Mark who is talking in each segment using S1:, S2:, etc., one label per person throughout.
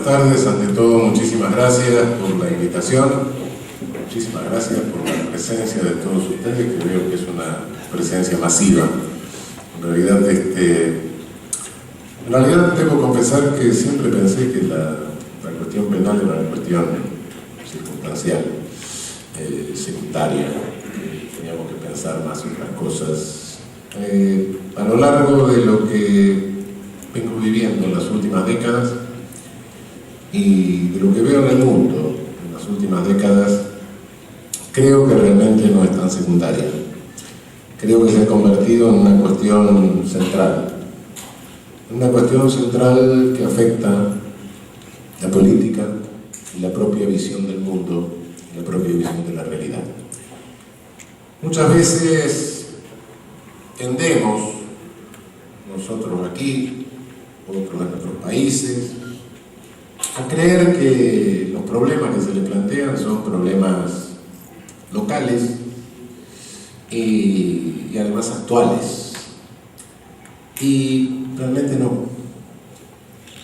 S1: tardes. Ante todo, muchísimas gracias por la invitación. Muchísimas gracias por la presencia de todos ustedes, que veo que es una presencia masiva. En realidad debo confesar que siempre pensé que la cuestión penal era una cuestión circunstancial, secundaria, que teníamos que pensar más en otras cosas. A lo largo de lo que vengo viviendo en las últimas décadas y de lo que veo en el mundo en las últimas décadas, creo que realmente no es tan secundaria. Creo que se ha convertido en una cuestión central. Una cuestión central que afecta la política y la propia visión del mundo y la propia visión de la realidad. Muchas veces tendemos, nosotros aquí, otros en otros países, a creer que los problemas que se le plantean son problemas locales y además actuales. Y realmente no.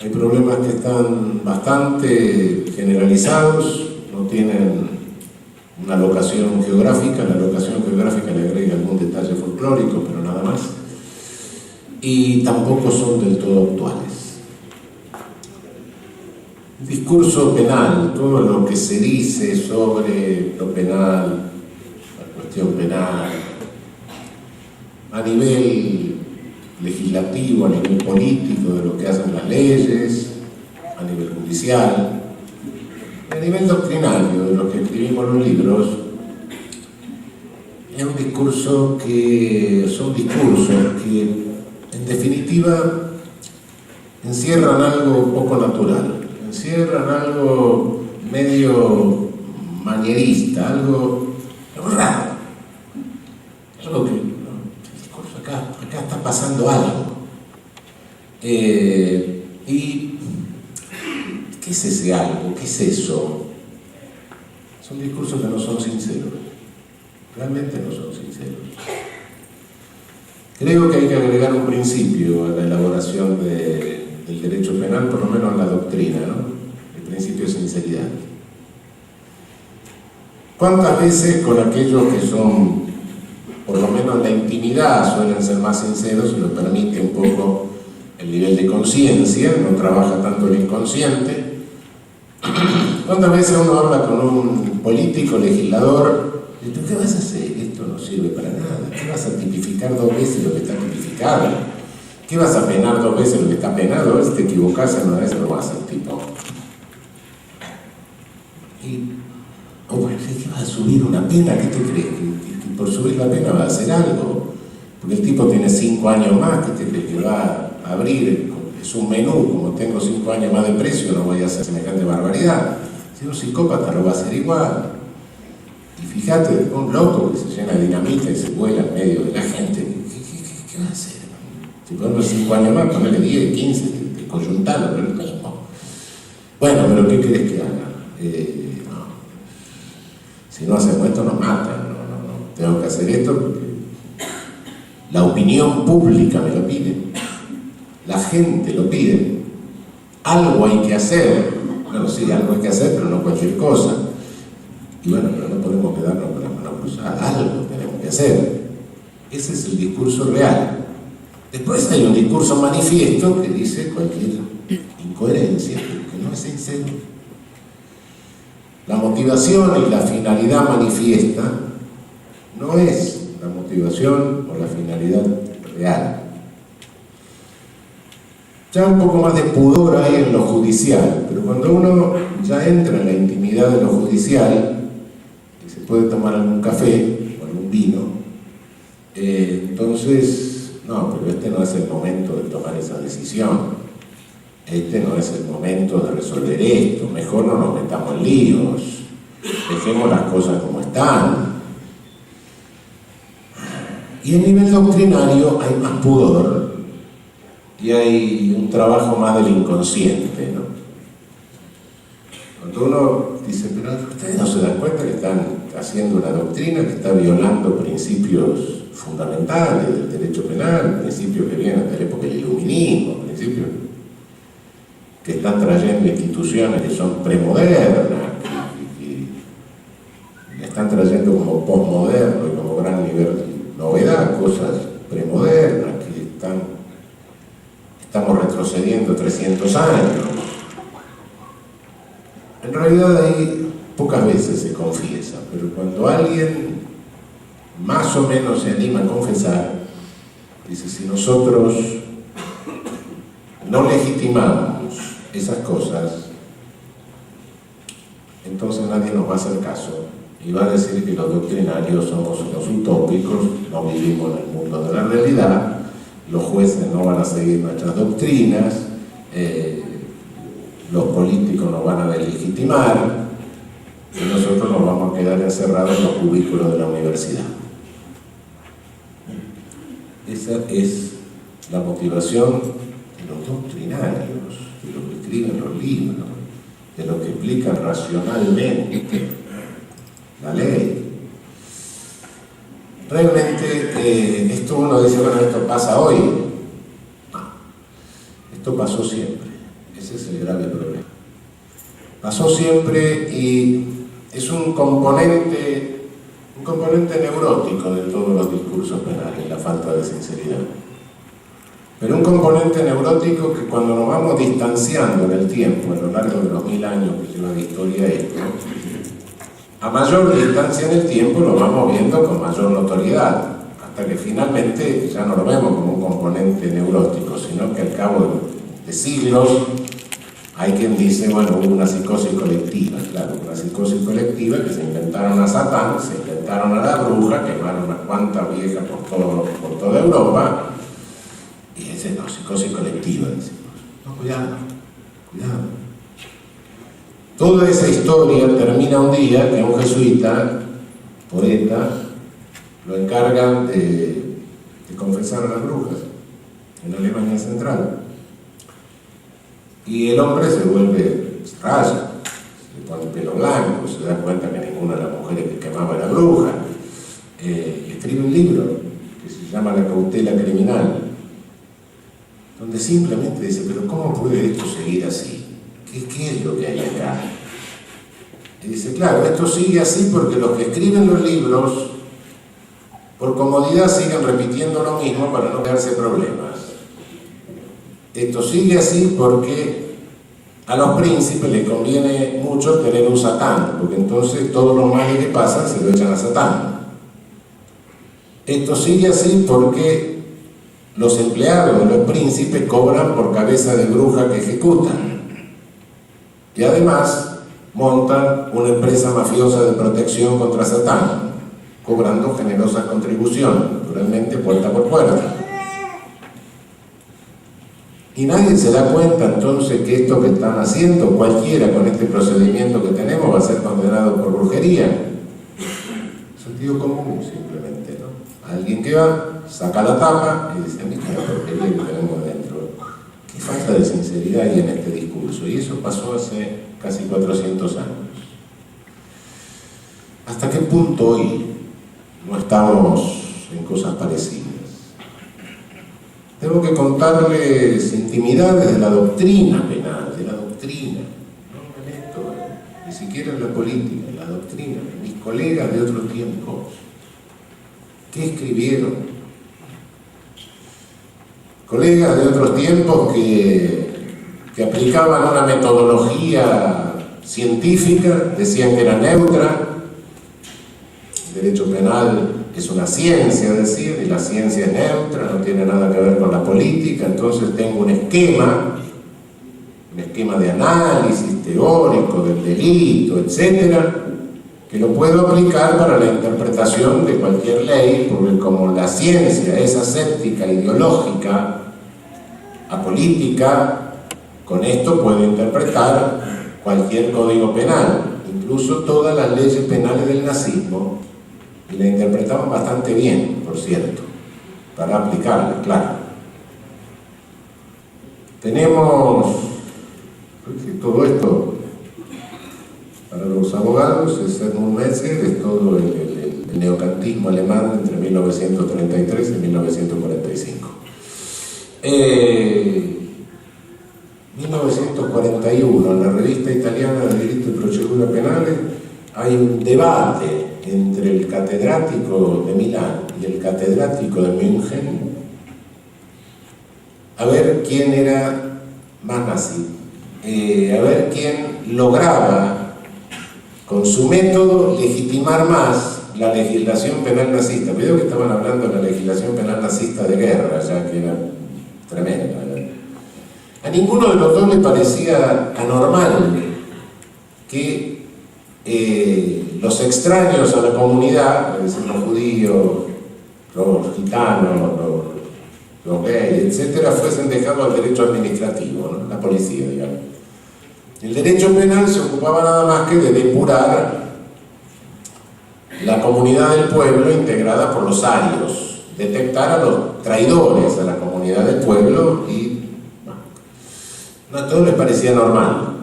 S1: Hay problemas que están bastante generalizados, no tienen una locación geográfica. La locación geográfica le agrega algún detalle folclórico, pero nada más. Y tampoco son del todo actuales. El discurso penal, todo lo que se dice sobre lo penal, la cuestión penal, a nivel legislativo, a nivel político, de lo que hacen las leyes, a nivel judicial, a nivel doctrinario, de lo que escribimos los libros, es un discurso que son discursos que, en definitiva, encierran algo poco natural, encierran algo medio manierista, algo raro, algo que el discurso acá está pasando algo. ¿Y qué es ese algo? ¿Qué es eso? Son discursos que no son sinceros, realmente no son sinceros. Creo que hay que agregar un principio a la elaboración del derecho penal, por lo menos en la doctrina, ¿no? El principio de sinceridad. ¿Cuántas veces con aquellos que son, por lo menos en la intimidad, suelen ser más sinceros, y lo permite un poco el nivel de conciencia, no trabaja tanto el inconsciente? ¿Cuántas veces uno habla con un político, legislador, y tú, ¿qué vas a hacer? Esto no sirve para nada. ¿Qué vas a tipificar 2 veces lo que está tipificado? ¿Qué vas a penar 2 veces lo que está penado? A ver si te equivocás en una vez, lo vas a hacer, tipo. ¿Qué vas a subir una pena? ¿Qué te crees? ¿Que por subir la pena va a hacer algo? Porque el tipo tiene 5 años más, ¿qué te crees? Que va a abrir, es un menú, como tengo 5 años más de precio, no voy a hacer semejante barbaridad. Si un psicópata lo va a hacer igual. Y fíjate, un loco que se llena de dinamita y se vuela en medio de la gente, ¿qué va a hacer? Si ponemos 5 años más, ponele 10, 15, de coyuntalo, no es lo mismo. Bueno, pero ¿qué querés que haga? No. Si no hacemos esto, nos matan. No. Tengo que hacer esto porque la opinión pública me lo pide. La gente lo pide. Algo hay que hacer. Bueno, sí, algo hay que hacer, pero no cualquier cosa. Y bueno, pero no podemos quedarnos con las manos cruzadas. Algo tenemos que hacer. Ese es el discurso real. Después hay un discurso manifiesto que dice cualquier incoherencia, que no es sincero. La motivación y la finalidad manifiesta no es la motivación o la finalidad real. Ya un poco más de pudor hay en lo judicial, pero cuando uno ya entra en la intimidad de lo judicial, y se puede tomar algún café o algún vino, entonces, no, pero este no es el momento de tomar esa decisión, este no es el momento de resolver esto, mejor no nos metamos en líos, dejemos las cosas como están. Y a nivel doctrinario hay más pudor y hay un trabajo más del inconsciente, ¿no? Cuando uno dice, pero ustedes no se dan cuenta que están haciendo una doctrina que está violando principios fundamentales del derecho penal, principios que vienen de la época del iluminismo, principios. que están trayendo instituciones que son premodernas, que están trayendo como posmoderno y como gran nivel de novedad, cosas premodernas, que estamos retrocediendo 300 años. En realidad ahí pocas veces se confiesa, pero cuando alguien más o menos se anima a confesar, dice: si nosotros no legitimamos esas cosas, entonces nadie nos va a hacer caso y va a decir que los doctrinarios somos los utópicos, no vivimos en el mundo de la realidad, los jueces no van a seguir nuestras doctrinas, los políticos nos van a deslegitimar y nosotros nos vamos a quedar encerrados en los cubículos de la universidad. Esa es la motivación de los doctrinarios, de los que escriben los libros, de los que explican racionalmente la ley. Realmente esto uno dice: bueno, esto pasa hoy. No, esto pasó siempre. Ese es el grave problema. Pasó siempre y es un componente neurótico de todos los discursos penales, la falta de sinceridad. Pero un componente neurótico que cuando nos vamos distanciando en el tiempo, a lo largo de los 1000 años que lleva de historia esto, a mayor distancia en el tiempo lo vamos viendo con mayor notoriedad, hasta que finalmente ya no lo vemos como un componente neurótico, sino que al cabo de siglos hay quien dice: bueno, hubo una psicosis colectiva. Claro, una psicosis colectiva que se inventaron a Satán, se inventaron a la bruja, quemaron unas cuantas viejas por toda Europa, y dice: no, psicosis colectiva, decimos. No, cuidado. Toda esa historia termina un día que a un jesuita, poeta, lo encargan de confesar a las brujas en Alemania Central. Y el hombre se vuelve, se raya, se pone el pelo blanco, se da cuenta que ninguna de las mujeres que quemaba era bruja. Y escribe un libro que se llama La cautela criminal, donde simplemente dice: pero ¿cómo puede esto seguir así? ¿Qué es lo que hay acá? Y dice: claro, esto sigue así porque los que escriben los libros, por comodidad, siguen repitiendo lo mismo para no crearse problemas. Esto sigue así porque a los príncipes les conviene mucho tener un Satán, porque entonces todos los males que pasan se lo echan a Satán. Esto sigue así porque los empleados de los príncipes cobran por cabeza de bruja que ejecutan. Y además montan una empresa mafiosa de protección contra Satán, cobrando generosas contribuciones, naturalmente puerta por puerta. Y nadie se da cuenta entonces que esto que están haciendo, cualquiera con este procedimiento que tenemos, va a ser condenado por brujería. Sentido común, simplemente, ¿no? Alguien que va, saca la tapa y dice: mira la porquería que tenemos adentro. Qué falta de sinceridad hay en este discurso. Y eso pasó hace casi 400 años. ¿Hasta qué punto hoy no estamos en cosas parecidas? Tengo que contarles intimidades de la doctrina penal, de la doctrina, no en esto, ni siquiera en la política, en la doctrina, mis colegas de otros tiempos. ¿Qué escribieron? Colegas de otros tiempos que aplicaban una metodología científica, decían que era neutra. El derecho penal es una ciencia, decir, y la ciencia es neutra, no tiene nada que ver con la política. Entonces tengo un esquema de análisis teórico del delito, etcétera, que lo puedo aplicar para la interpretación de cualquier ley, porque como la ciencia es aséptica, ideológica, apolítica, con esto puedo interpretar cualquier código penal, incluso todas las leyes penales del nazismo, y la interpretamos bastante bien, por cierto, para aplicarla, claro. Tenemos, todo esto, para los abogados, es Edmund Metzer, es todo el neocantismo alemán entre 1933 y 1945. 1941, en la revista italiana de Derecho y Procedura Penales, hay un debate entre el catedrático de Milán y el catedrático de München a ver quién era más nazi, a ver quién lograba con su método legitimar más la legislación penal nazista. Veo que estaban hablando de la legislación penal nazista de guerra, ya que era tremenda. A ninguno de los dos le parecía anormal que los extraños a la comunidad, es decir, los judíos, los gitanos, los gays, etcétera, fuesen dejados al derecho administrativo, ¿no? La policía, digamos. El derecho penal se ocupaba nada más que de depurar la comunidad del pueblo integrada por los arios, detectar a los traidores a la comunidad del pueblo y no a todos les parecía normal.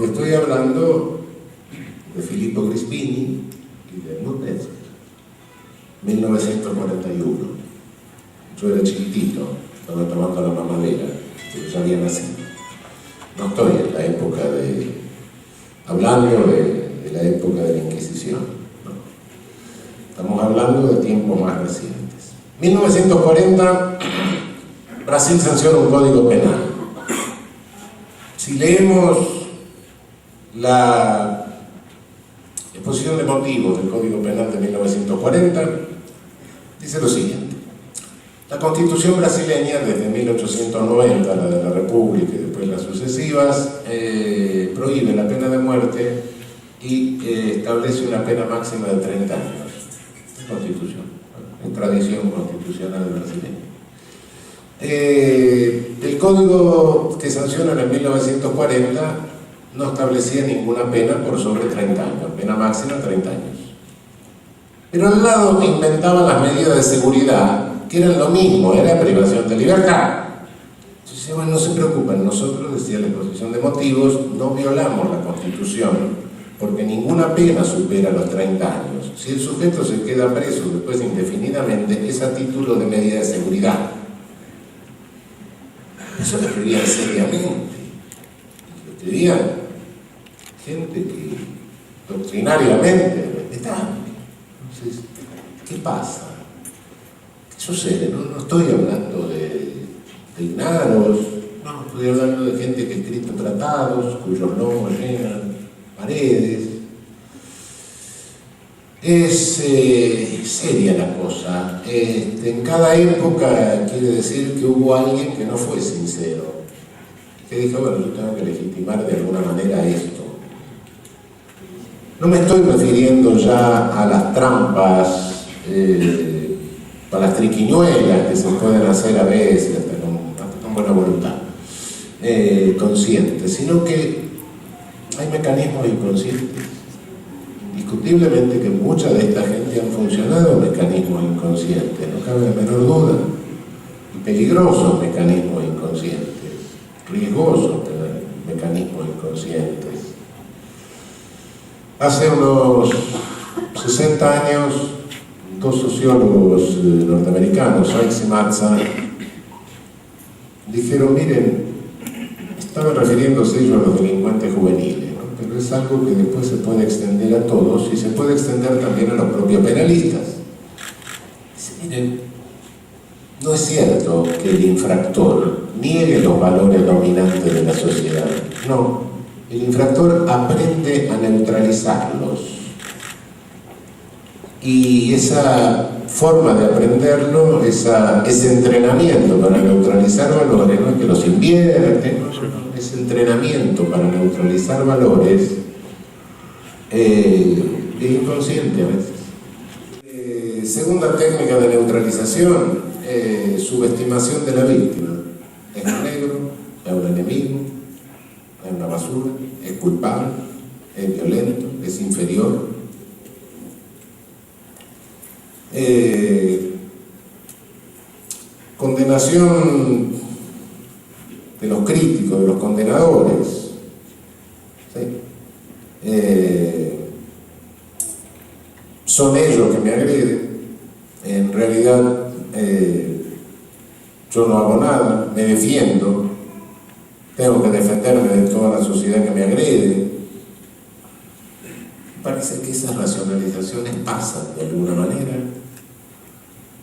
S1: Estoy hablando de Filippo Crispini y de Helmut Metzger, 1941. Yo era chiquitito, estaba tomando la mamadera, pero ya había nacido. No estoy en la época hablando de la época de la Inquisición, ¿no? Estamos hablando de tiempos más recientes. 1940, Brasil sanciona un código penal. Si leemos la exposición de motivos del Código Penal de 1940, dice lo siguiente: la Constitución brasileña, desde 1890, la de la República y después las sucesivas, prohíbe la pena de muerte y establece una pena máxima de 30 años. Constitución, es tradición constitucional brasileña. El código que sancionan en 1940 no establecía ninguna pena por sobre 30 años, pena máxima 30 años. Pero al lado inventaban las medidas de seguridad, que eran lo mismo, era privación de libertad. Entonces, bueno, no se preocupen, nosotros, decía la exposición de motivos, no violamos la Constitución, porque ninguna pena supera los 30 años. Si el sujeto se queda preso después indefinidamente, es a título de medida de seguridad. Eso lo escribían seriamente. Lo escribían gente que doctrinariamente respetaba. Entonces, ¿qué pasa? ¿Qué sucede? No estoy hablando de ignaros, no, estoy hablando de gente que ha escrito tratados, cuyos lomos llenan paredes. Es seria la cosa. En cada época quiere decir que hubo alguien que no fue sincero, que dijo, bueno, yo tengo que legitimar de alguna manera esto. No me estoy refiriendo ya a las trampas, a las triquiñuelas que se pueden hacer a veces, hasta con buena voluntad, conscientes, sino que hay mecanismos inconscientes. Indiscutiblemente que mucha de esta gente han funcionado mecanismos inconscientes, no cabe la menor duda, y peligrosos mecanismos inconscientes, riesgosos mecanismos inconscientes. Hace unos 60 años, dos sociólogos norteamericanos, Sykes y Matza, dijeron, miren, estaban refiriéndose ellos a los delincuentes juveniles, ¿no? Pero es algo que después se puede extender a todos y se puede extender también a los propios penalistas. Dice, miren, no es cierto que el infractor niegue los valores dominantes de la sociedad. No, el infractor aprende a neutralizarlos. Y esa forma de aprenderlo, ese entrenamiento para neutralizar valores, no es que los invierte, ese entrenamiento para neutralizar valores es inconsciente a veces. Segunda técnica de neutralización, subestimación de la víctima. Es un negro, es un enemigo, es una basura, es culpable, es violento, es inferior. Condenación de los críticos, de los condenadores, ¿sí? Son ellos que me agreden, en realidad yo no hago nada, me defiendo, tengo que defenderme de toda la sociedad que me agrede. Parece que esas racionalizaciones pasan de alguna manera.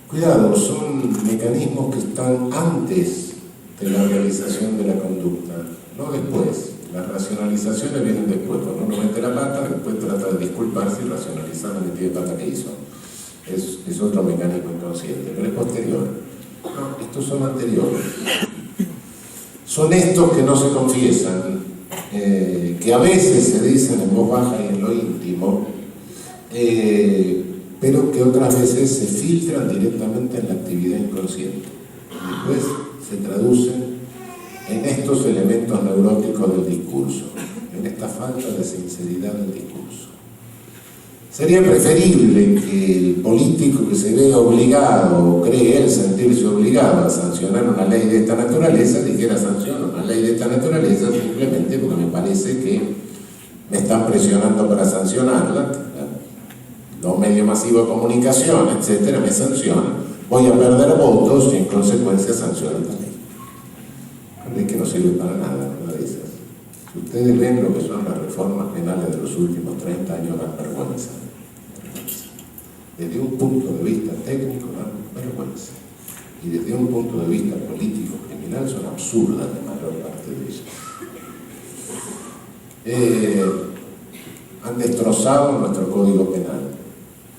S1: Cuidado, son mecanismos que están antes de la realización de la conducta, no después. Las racionalizaciones vienen después. Cuando uno mete la pata, después trata de disculparse y racionalizar la metida de pata que hizo. Es otro mecanismo inconsciente, pero es posterior. No, estos son anteriores. Son estos que no se confiesan, que a veces se dicen en voz baja y en lo íntimo, pero que otras veces se filtran directamente en la actividad inconsciente. Y después se traducen en estos elementos neuróticos del discurso, en esta falta de sinceridad del discurso. Sería preferible que el político que se vea obligado, o cree él sentirse obligado a sancionar una ley de esta naturaleza, dijera: sanciono una ley de esta naturaleza simplemente porque me parece que me están presionando para sancionarla, los medios masivos de comunicación, etcétera, me sancionan, voy a perder votos y en consecuencia sanciono esta ley. Una ley que no sirve para nada, una de esas. Si ustedes ven lo que son las reformas penales de los últimos 30 años, dan vergüenza. Desde un punto de vista técnico, dan vergüenza. Y desde un punto de vista político, criminal, son absurdas la mayor parte de ellas. Han destrozado nuestro Código Penal.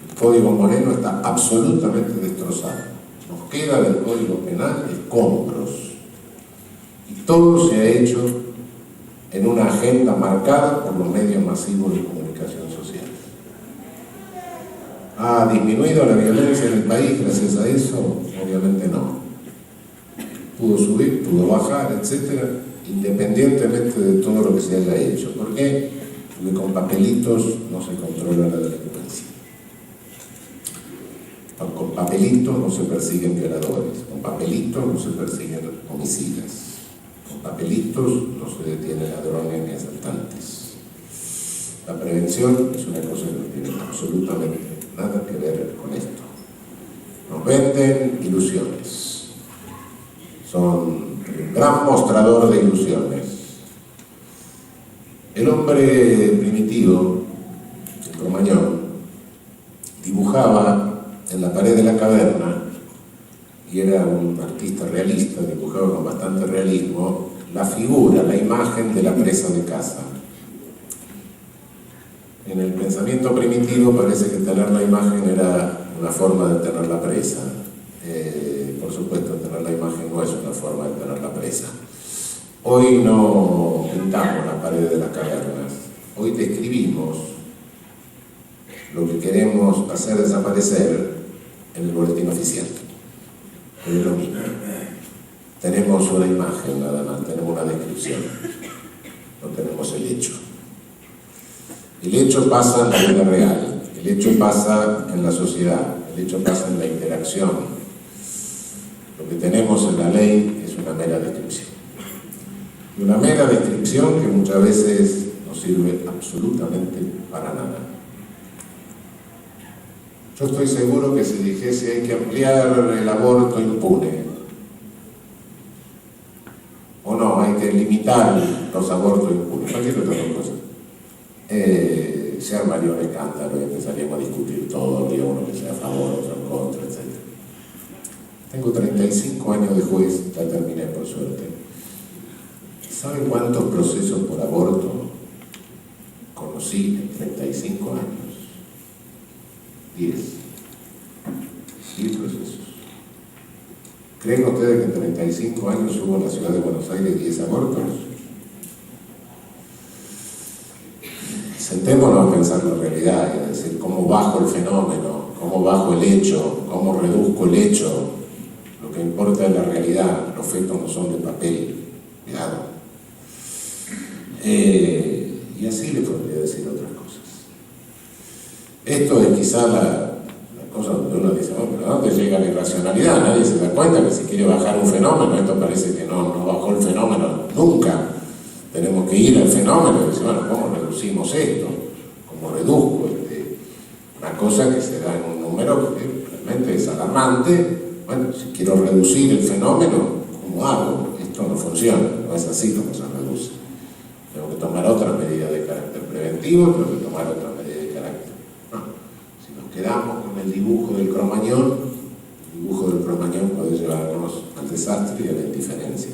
S1: El Código Moreno está absolutamente destrozado. Nos queda del Código Penal escombros. Y todo se ha hecho en una agenda marcada por los medios masivos de comunicación social. ¿Ha disminuido la violencia en el país gracias a eso? Obviamente no. Pudo subir, pudo bajar, etcétera, independientemente de todo lo que se haya hecho. ¿Por qué? Porque con papelitos no se controla la delincuencia. Con papelitos no se persiguen violadores, con papelitos no se persiguen homicidas, con papelitos no se detienen ladrones ni asaltantes. La prevención es una cosa que no tiene absolutamente nada que ver con esto. Nos venden ilusiones. Son un gran mostrador de ilusiones. El hombre primitivo, el Cromañón, dibujaba en la pared de la caverna, y era un artista realista, dibujaba con bastante realismo, la figura, la imagen de la presa de caza. En el pensamiento primitivo parece que tener la imagen era una forma de tener la presa. Por supuesto, tener la imagen no es una forma de tener la presa. Hoy no pintamos la pared de las cavernas, hoy describimos lo que queremos hacer desaparecer en el boletín oficial. Es lo mismo. Tenemos una imagen nada más, tenemos una descripción, no tenemos el hecho. El hecho pasa en la vida real, el hecho pasa en la sociedad, el hecho pasa en la interacción. Lo que tenemos en la ley es una mera descripción. Y una mera descripción que muchas veces no sirve absolutamente para nada. Yo estoy seguro que si dijese hay que ampliar el aborto impune, o no, hay que limitar los abortos impunes, cualquier otra cosa, se armaría un escándalo y empezaríamos a discutir todo, habría uno que sea a favor, otro en contra, etc. Tengo 35 años de juez, ya terminé por suerte. ¿Saben cuántos procesos por aborto conocí en 35 años? 10 procesos. ¿Creen ustedes que en 35 años hubo en la ciudad de Buenos Aires 10 abortos? Sentémonos a pensar la realidad, es decir, cómo bajo el fenómeno, cómo bajo el hecho, cómo reduzco el hecho. Lo que importa es la realidad, los fetos no son de papel. Cuidado. Y así le podría decir otras cosas. Esto es quizá la cosa donde uno dice, oh, pero ¿dónde llega la irracionalidad? Nadie se da cuenta que si quiere bajar un fenómeno, esto parece que no bajó el fenómeno nunca. Tenemos que ir al fenómeno y decir, bueno, ¿cómo reducimos esto? ¿Cómo reduzco una cosa que se da en un número que realmente es alarmante? Bueno, si quiero reducir el fenómeno, ¿cómo hago? Esto no funciona. no es así como se reduce. Tengo que tomar otra medida de carácter preventivo, tengo que tomar otra medida de carácter. No. Si nos quedamos con el dibujo del Cromañón, el dibujo del Cromañón puede llevarnos al desastre y a la indiferencia.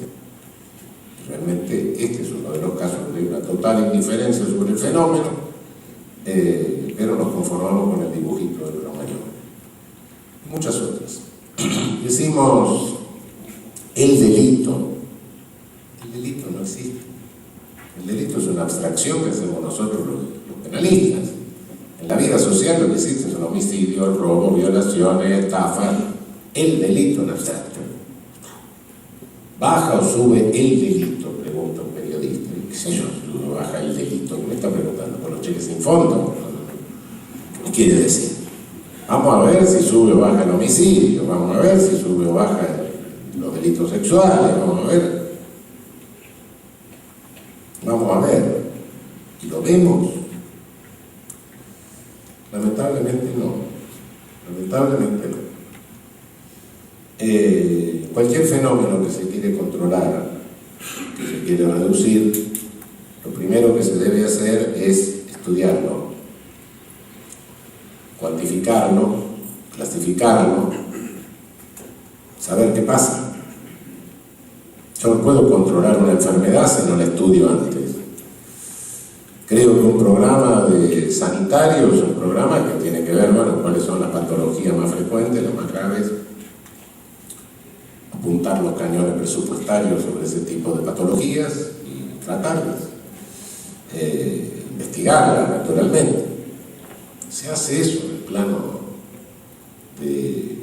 S1: Realmente este es uno de los casos de una total indiferencia sobre el fenómeno, pero nos conformamos con el dibujito del Cromañón. Y muchas otras. Decimos el delito. El delito no existe. El delito es una abstracción que hacemos nosotros los penalistas. En la vida social lo que existe son homicidios, robos, violaciones, estafas. El delito en abstracto. ¿Baja o sube el delito? Pregunta un periodista. ¿Qué sé yo? ¿Sube o baja el delito? ¿Qué me está preguntando? ¿Por los cheques sin fondo? ¿Qué quiere decir? Vamos a ver si sube o baja el homicidio, vamos a ver si sube o baja los delitos sexuales, vamos a ver. Vamos a ver. ¿Y lo vemos? Lamentablemente no. Lamentablemente no. Cualquier fenómeno que se quiere controlar, que se quiere reducir, lo primero que se debe hacer es estudiarlo, cuantificarlo, clasificarlo, saber qué pasa. Yo no puedo controlar una enfermedad si no la estudio antes. Creo que un programa de sanitario es un programa que tiene que ver, bueno, cuáles son las patologías más frecuentes, las más graves, apuntar los cañones presupuestarios sobre ese tipo de patologías y tratarlas, investigarlas naturalmente. ¿Se hace eso en el plano de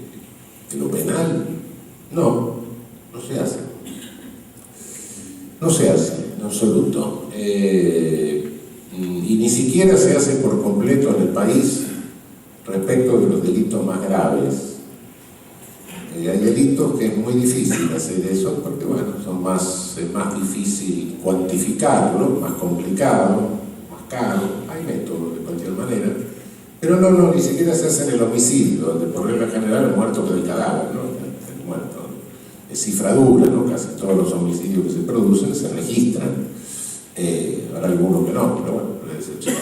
S1: lo penal? No, no se hace. No se hace, en absoluto. Y ni siquiera se hace por completo en el país respecto de los delitos más graves. Hay delitos que es muy difícil hacer eso porque, bueno, es más difícil cuantificarlo, más complicado, más caro. Hay métodos de cualquier manera. Pero no, ni siquiera se hace en el homicidio, donde por regla general el muerto queda el cadáver, ¿no? El muerto es cifradura, ¿no? Casi todos los homicidios que se producen se registran. Habrá algunos que no, pero bueno, es excepción.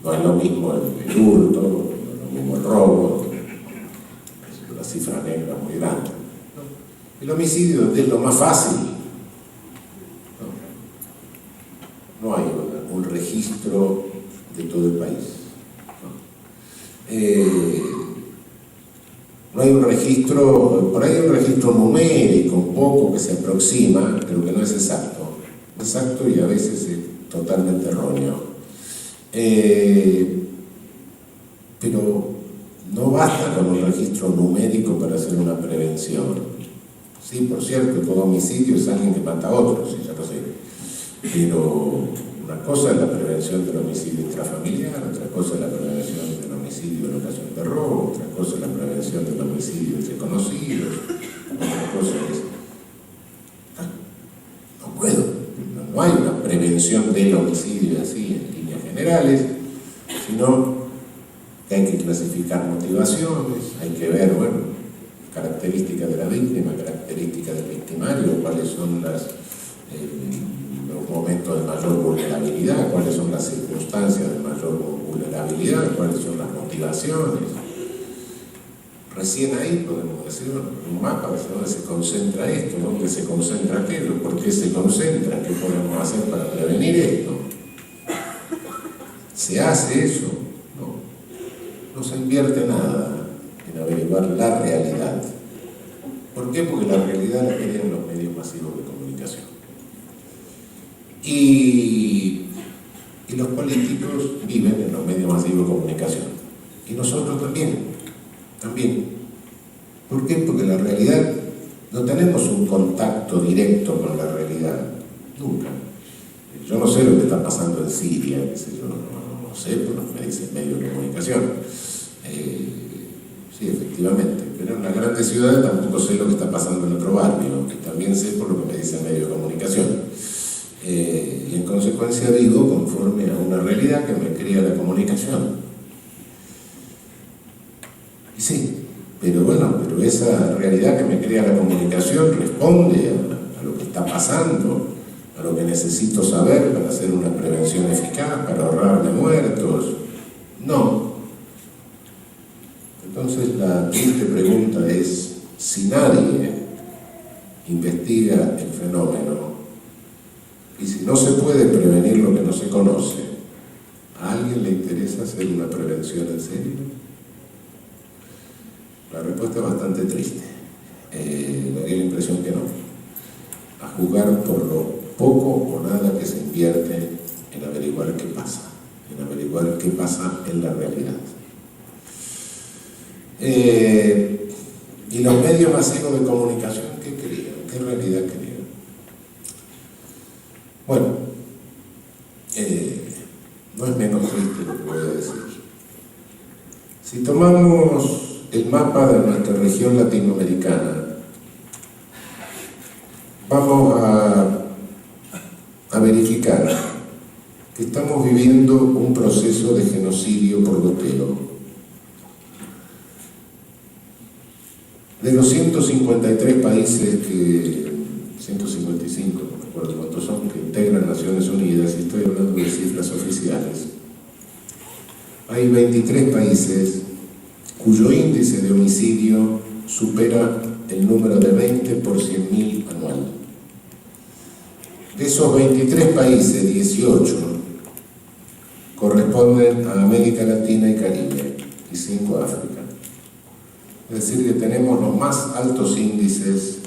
S1: No es lo mismo el hurto, no es lo mismo el robo, la cifra negra muy grande, ¿no? El homicidio es lo más fácil. No hay un registro de todo el país. No hay un registro, por ahí hay un registro numérico, un poco que se aproxima, pero que no es exacto. Exacto y a veces es totalmente erróneo. Pero no basta con un registro numérico para hacer una prevención. Sí, por cierto, todo homicidio es alguien que mata a otro, sí, ya lo sé. Pero una cosa es la prevención del homicidio intrafamiliar, otra cosa es la prevención del homicidio en ocasión de robo, otra cosa es la prevención del homicidio entre conocidos, otra cosa es... No puedo, no hay una prevención del homicidio así en líneas generales, sino que hay que clasificar motivaciones, hay que ver, bueno, características de la víctima, características del victimario, cuáles son los momentos de mayor vulnerabilidad, cuáles son las circunstancias de mayor vulnerabilidad, cuáles son las motivaciones. Recién ahí podemos decir, bueno, un mapa de dónde se concentra esto, dónde se concentra aquello, por qué se concentra, qué podemos hacer para prevenir esto. ¿Se hace eso? No se invierte nada en averiguar la realidad. ¿Por qué? Porque la realidad la crean los medios masivos de comunicación. Y los políticos viven en los medios masivos de comunicación. Y nosotros también. ¿Por qué? Porque la realidad, no tenemos un contacto directo con la realidad. Nunca. Yo no sé lo que está pasando en Siria, qué sé yo, no sé, pero me dicen medios de comunicación. Sí, efectivamente, pero en las grandes ciudades tampoco sé lo que está pasando en otro barrio, que también sé por lo que me dicen medios de comunicación. Y en consecuencia digo conforme a una realidad que me crea la comunicación. Y sí, pero bueno, pero esa realidad que me crea la comunicación responde a lo que está pasando, a lo que necesito saber para hacer una prevención eficaz, para ahorrarme muertos. No. Entonces la triste pregunta es, si nadie investiga el fenómeno y si no se puede prevenir lo que no se conoce, ¿a alguien le interesa hacer una prevención en serio? La respuesta es bastante triste. Me dio la impresión que no. A juzgar por lo poco o nada que se invierte en averiguar qué pasa, en averiguar qué pasa en la realidad. Y los medios masivos de comunicación, ¿qué crean? ¿Qué realidad crean? Bueno, no es menos triste lo que voy a decir. Si tomamos el mapa de nuestra región latinoamericana, vamos a verificar que estamos viviendo un proceso de genocidio por goteo. De los 153 países 155, no me acuerdo cuántos son, que integran Naciones Unidas, y estoy hablando de cifras oficiales, hay 23 países cuyo índice de homicidio supera el número de 20 por 100.000 anual. De esos 23 países, 18 corresponden a América Latina y Caribe, y 5 a África. Es decir, que tenemos los más altos índices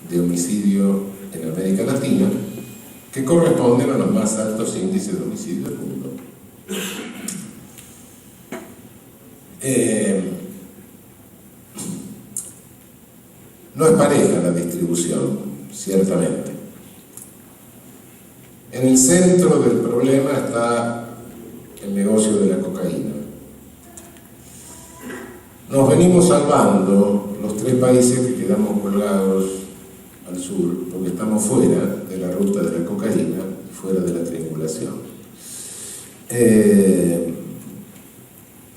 S1: de homicidio en América Latina, que corresponden a los más altos índices de homicidio del mundo. No es pareja la distribución, ciertamente. En el centro del problema está el negocio de la cocaína. Nos venimos salvando los 3 países que quedamos colgados al sur, porque estamos fuera de la ruta de la cocaína, fuera de la triangulación.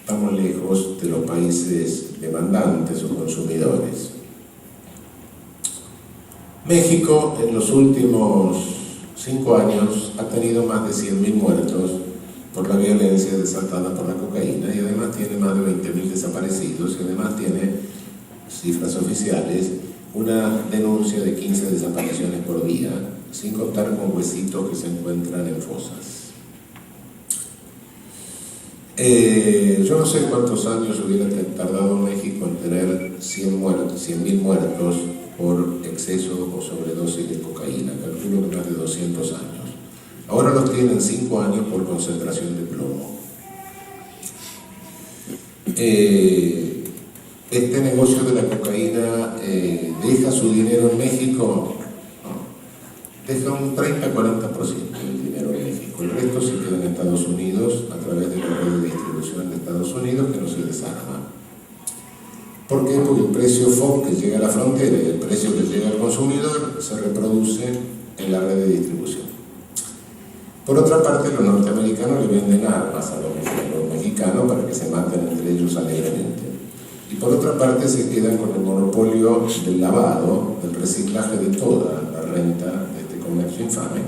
S1: Estamos lejos de los países demandantes o consumidores. México en los últimos 5 años ha tenido más de 100.000 muertos por la violencia desatada por la cocaína, y además tiene más de 20.000 desaparecidos, y además tiene, cifras oficiales, una denuncia de 15 desapariciones por día, sin contar con huesitos que se encuentran en fosas. Yo no sé cuántos años hubiera tardado México en tener 100.000 muertos por exceso o sobredosis de cocaína, calculo que más de 200 años. Ahora los tienen 5 años por concentración de plomo. Este negocio de la cocaína deja su dinero en México, no, deja un 30-40% del dinero en México. El resto se queda en Estados Unidos a través de la red de distribución de Estados Unidos, que no se desarma. ¿Por qué? Porque el precio FOB que llega a la frontera y el precio que llega al consumidor se reproduce en la red de distribución. Por otra parte, los norteamericanos le venden armas a los mexicanos para que se maten entre ellos alegremente. Y por otra parte, se quedan con el monopolio del lavado, del reciclaje de toda la renta de este comercio infame,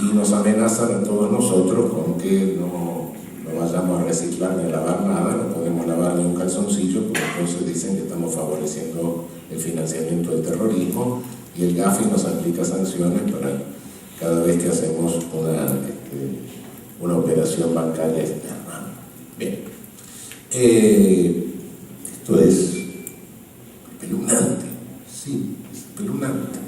S1: y nos amenazan a todos nosotros con que no vayamos a reciclar ni a lavar nada, no podemos lavar ni un calzoncillo, porque entonces dicen que estamos favoreciendo el financiamiento del terrorismo, y el GAFI nos aplica sanciones para cada vez que hacemos una operación bancaria externa. Bien, esto es espeluznante, sí, es espeluznante.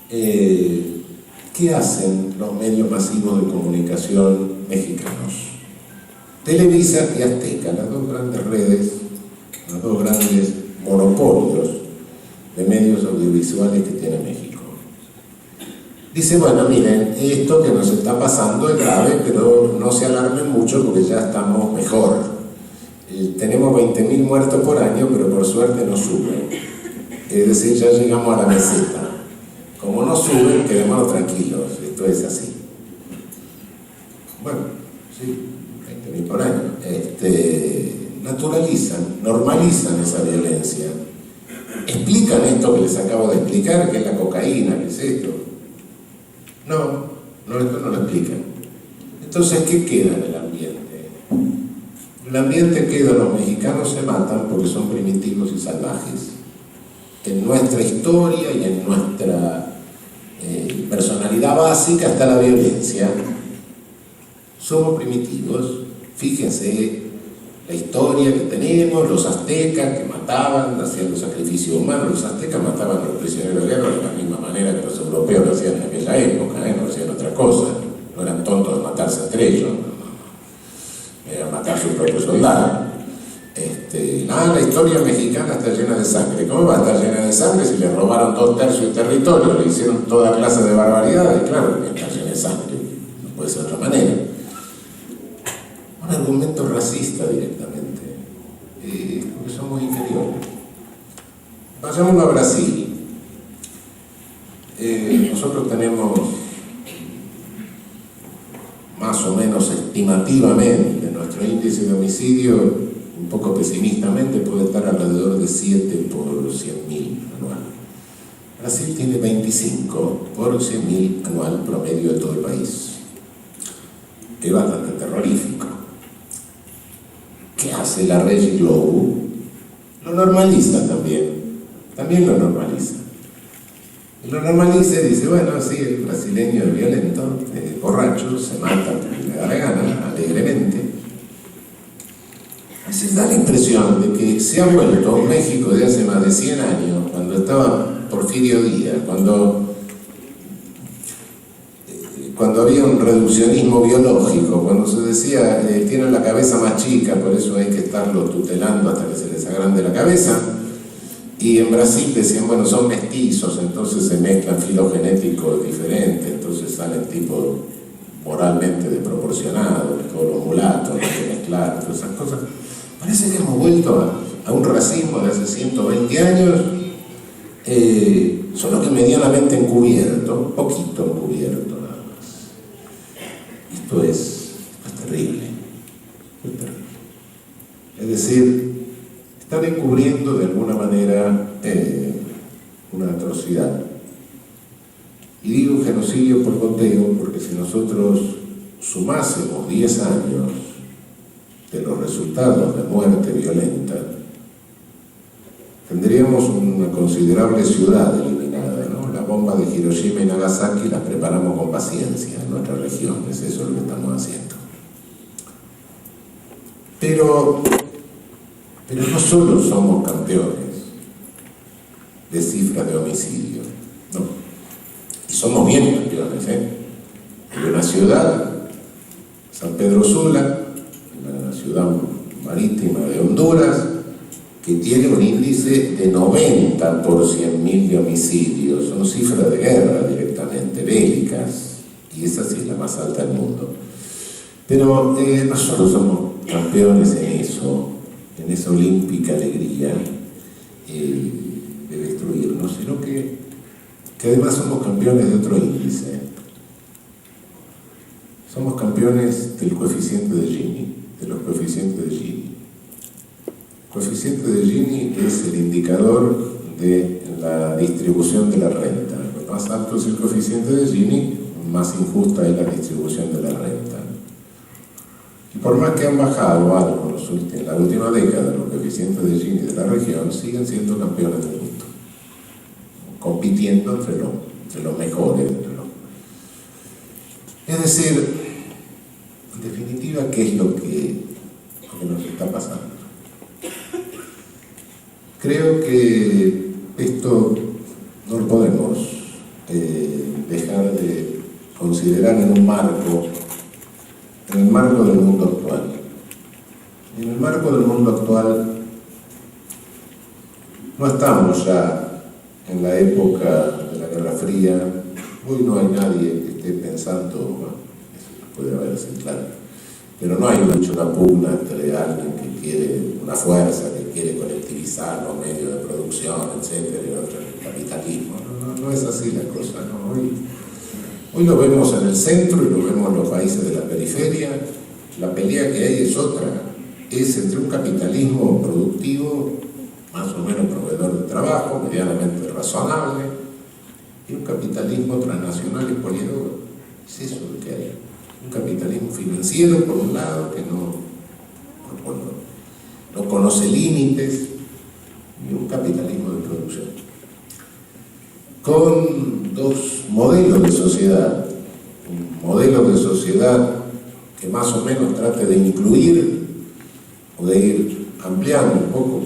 S1: ¿Qué hacen los medios masivos de comunicación mexicanos? Televisa y Azteca, las 2 grandes redes, los 2 grandes monopolios de medios audiovisuales que tiene México. Dice, bueno, miren, esto que nos está pasando es grave, pero no se alarmen mucho porque ya estamos mejor. Tenemos 20.000 muertos por año, pero por suerte no suben. Es decir, ya llegamos a la meseta. Como no suben, quedémonos tranquilos, esto es así. Bueno, sí, 20.000 por año. Naturalizan, normalizan esa violencia ¿explican esto que les acabo de explicar, que es la cocaína, que es esto? No, esto no lo explican. Entonces, ¿qué queda en el ambiente? En el ambiente queda, los mexicanos se matan porque son primitivos y salvajes. En nuestra historia y en nuestra personalidad básica está la violencia. Somos primitivos. Fíjense la historia que tenemos, los aztecas que mataban, hacían los sacrificios humanos. Los aztecas mataban a los prisioneros de guerra de la misma manera que los europeos lo hacían en aquella época, no hacían otra cosa. No eran tontos de matarse entre ellos, era matar sus propios soldados. La historia mexicana está llena de sangre. ¿Cómo va a estar llena de sangre si le robaron 2/3 del territorio, le hicieron toda clase de barbaridades? Claro que está llena de sangre, no puede ser de otra manera. Un argumento racista directamente, porque somos inferiores. Vayamos a Brasil. Nosotros tenemos, más o menos estimativamente, nuestro índice de homicidio, un poco pesimistamente, puede estar alrededor de 7 por 100.000 anual. Brasil tiene 25 por 100.000 anual promedio de todo el país. Es bastante terrorífico. ¿Qué hace la Rede Globo? Lo normaliza también lo normaliza. Y lo normaliza y dice, bueno, sí, el brasileño es violento, borracho, se mata porque le da la gana, alegremente. Se da la impresión de que se ha vuelto un México de hace más de 100 años, cuando estaba Porfirio Díaz, cuando había un reduccionismo biológico, cuando se decía, tienen la cabeza más chica, por eso hay que estarlo tutelando hasta que se les agrande la cabeza. Y en Brasil decían, bueno, son mestizos, entonces se mezclan filogenéticos diferentes, entonces salen tipos moralmente desproporcionados, todos los mulatos, hay que mezclar, todas esas cosas. Parece que hemos vuelto a un racismo de hace 120 años, solo que medianamente encubierto, poquito encubierto nada más. Esto es terrible, es terrible. Es decir, están encubriendo de alguna manera una atrocidad. Y digo genocidio por conteo porque si nosotros sumásemos 10 años de los resultados de muerte violenta, tendríamos una considerable ciudad eliminada, ¿no? La bomba de Hiroshima y Nagasaki las preparamos con paciencia en nuestras regiones, eso es lo que estamos haciendo. Pero no solo somos campeones de cifras de homicidio, no. Y somos bien campeones, Hay una ciudad, San Pedro Sula, la ciudad marítima de Honduras, que tiene un índice de 90 por 100.000 de homicidios. Son cifras de guerra directamente, bélicas, y esa sí es la más alta del mundo. Pero no solo somos campeones en esa olímpica alegría de destruirnos, sino que además somos campeones de otro índice. Somos campeones del coeficiente de Gini, de los coeficientes de Gini. El coeficiente de Gini es el indicador de la distribución de la renta. Cuanto más alto es el coeficiente de Gini, más injusta es la distribución de la renta. Y por más que han bajado algo en la última década los coeficientes de Gini de la región, siguen siendo campeones del mundo, compitiendo entre los mejores. Es decir, en definitiva, ¿qué es lo que nos está pasando? Creo que esto no lo podemos dejar de considerar en el marco del mundo actual. En el marco del mundo actual no estamos ya en la época de la Guerra Fría. Hoy no hay nadie que esté pensando, bueno, eso puede haberse, claro, pero no hay mucho una pugna entre alguien que quiere una fuerza, que quiere colectivizar los medios de producción, etcétera, y otro el capitalismo. No es así la cosa, ¿no? Hoy lo vemos en el centro y lo vemos en los países de la periferia. La pelea que hay es otra, es entre un capitalismo productivo más o menos proveedor de trabajo, medianamente razonable, y un capitalismo transnacional y poliedro. Es eso lo que hay. Un capitalismo financiero, por un lado, que no conoce límites, y un capitalismo de producción. Con dos modelos de sociedad. Un modelo de sociedad que más o menos trate de incluir o de ir ampliando un poco,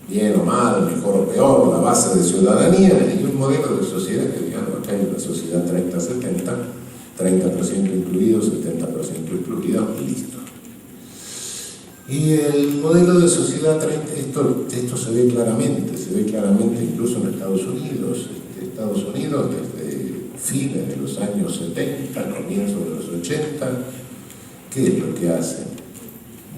S1: bien o mal, mejor o peor, la base de ciudadanía, y un modelo de sociedad que digamos, acá hay una sociedad 30-70, 30% incluidos, 70% excluidos, y listo. Y el modelo de sociedad 30, esto se ve claramente incluso en Estados Unidos. Estados Unidos desde fines de los años 70, comienzos de los 80, ¿qué es lo que hace?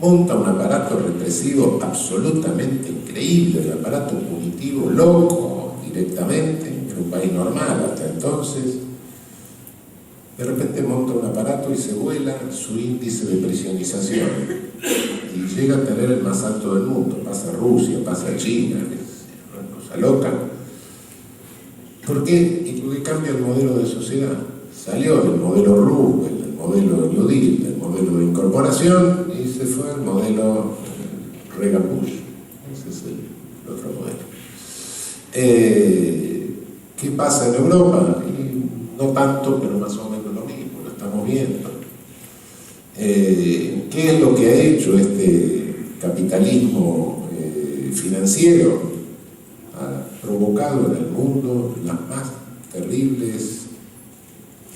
S1: Monta un aparato represivo absolutamente increíble, un aparato punitivo loco directamente, en un país normal hasta entonces. De repente monta un aparato y se vuela su índice de presionización y llega a tener el más alto del mundo. Pasa Rusia, pasa China, que es una cosa loca. ¿Por qué? Y porque cambia el modelo de sociedad. Salió del modelo Roosevelt, del modelo New Deal, del modelo de incorporación, y se fue al modelo Reagan-Bush. Ese es el otro modelo. ¿Qué pasa en Europa? No tanto, pero más o menos lo mismo, lo estamos viendo. ¿Qué es lo que ha hecho este capitalismo financiero? Ha provocado en el mundo las más terribles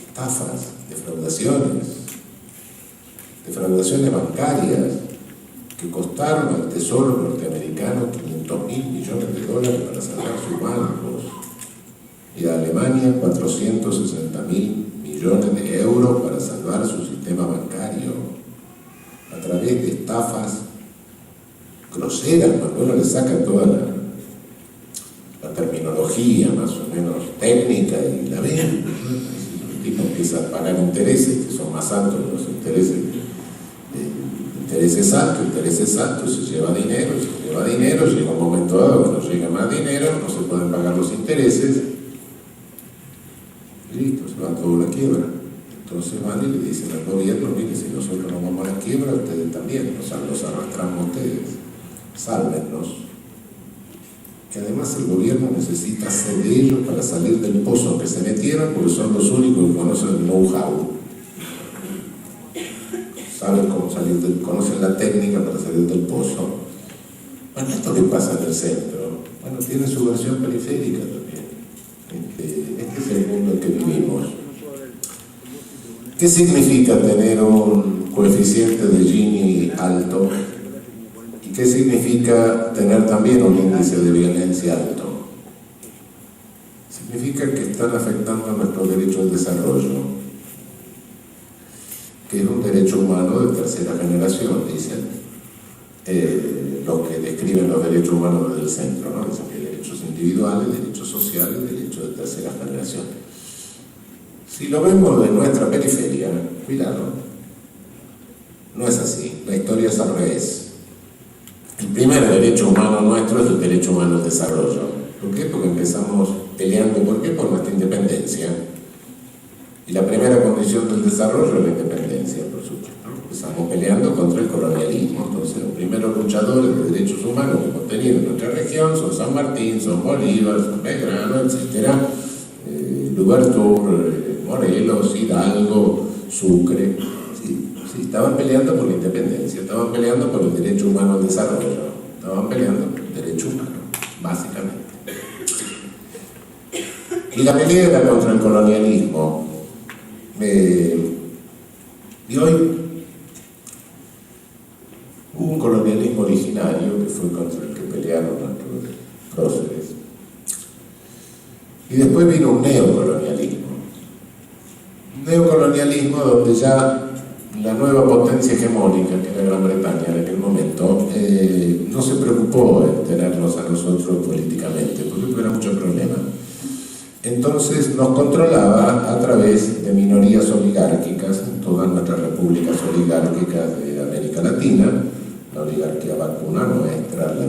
S1: estafas, defraudaciones bancarias que costaron al Tesoro norteamericano 500.000 millones de dólares para salvar sus bancos, y a Alemania 460.000 millones de euros para salvar su sistema bancario, a través de estafas groseras, cuando uno le saca toda la terminología más o menos técnica y la ve, el tipo empieza a pagar intereses que son más altos que los intereses altos, se lleva dinero, llega un momento dado que no llega más dinero, no se pueden pagar los intereses, y listo, se va todo a la quiebra. Entonces van y le dicen al gobierno, mire, si nosotros nos vamos a la quiebra, ustedes también, los arrastramos ustedes, sálvennos. Que además el gobierno necesita hacer de ellos para salir del pozo que se metieron, porque son los únicos que conocen el know-how. Saben cómo salir conocen la técnica para salir del pozo. Bueno, esto que pasa en el centro, bueno, tiene su versión periférica también. Este es el mundo en que vivimos. ¿Qué significa tener un coeficiente de Gini alto? ¿Y qué significa tener también un índice de violencia alto? Significa que están afectando nuestro derecho al desarrollo, que es un derecho humano de tercera generación, dicen los que describen los derechos humanos desde el centro, ¿no? Dicen que hay derechos individuales, derechos sociales, derechos de tercera generación. Si lo vemos de nuestra periferia, cuidado, no es así, la historia es al revés. El primer derecho humano nuestro es el derecho humano al desarrollo. ¿Por qué? Porque empezamos peleando, ¿por qué? Por nuestra independencia. Y la primera condición del desarrollo es la independencia, por supuesto. Empezamos peleando contra el colonialismo. Entonces, los primeros luchadores de derechos humanos que hemos tenido en nuestra región son San Martín, son Bolívar, son Belgrano, etc. Louverture, Morelos, Hidalgo, Sucre. Sí, estaban peleando por la independencia, estaban peleando por el derecho humano al desarrollo, estaban peleando por el derecho humano, básicamente. Y la pelea era contra el colonialismo. Y hoy hubo un colonialismo originario que fue contra el que pelearon nuestros próceres. Y después vino un neocolonialismo. Un neocolonialismo donde ya la nueva potencia hegemónica, que era Gran Bretaña en aquel momento, no se preocupó en tenernos a nosotros políticamente, porque hubiera mucho problema. Entonces nos controlaba a través de minorías oligárquicas en todas nuestras repúblicas oligárquicas de América Latina, la oligarquía vacuna nuestra, la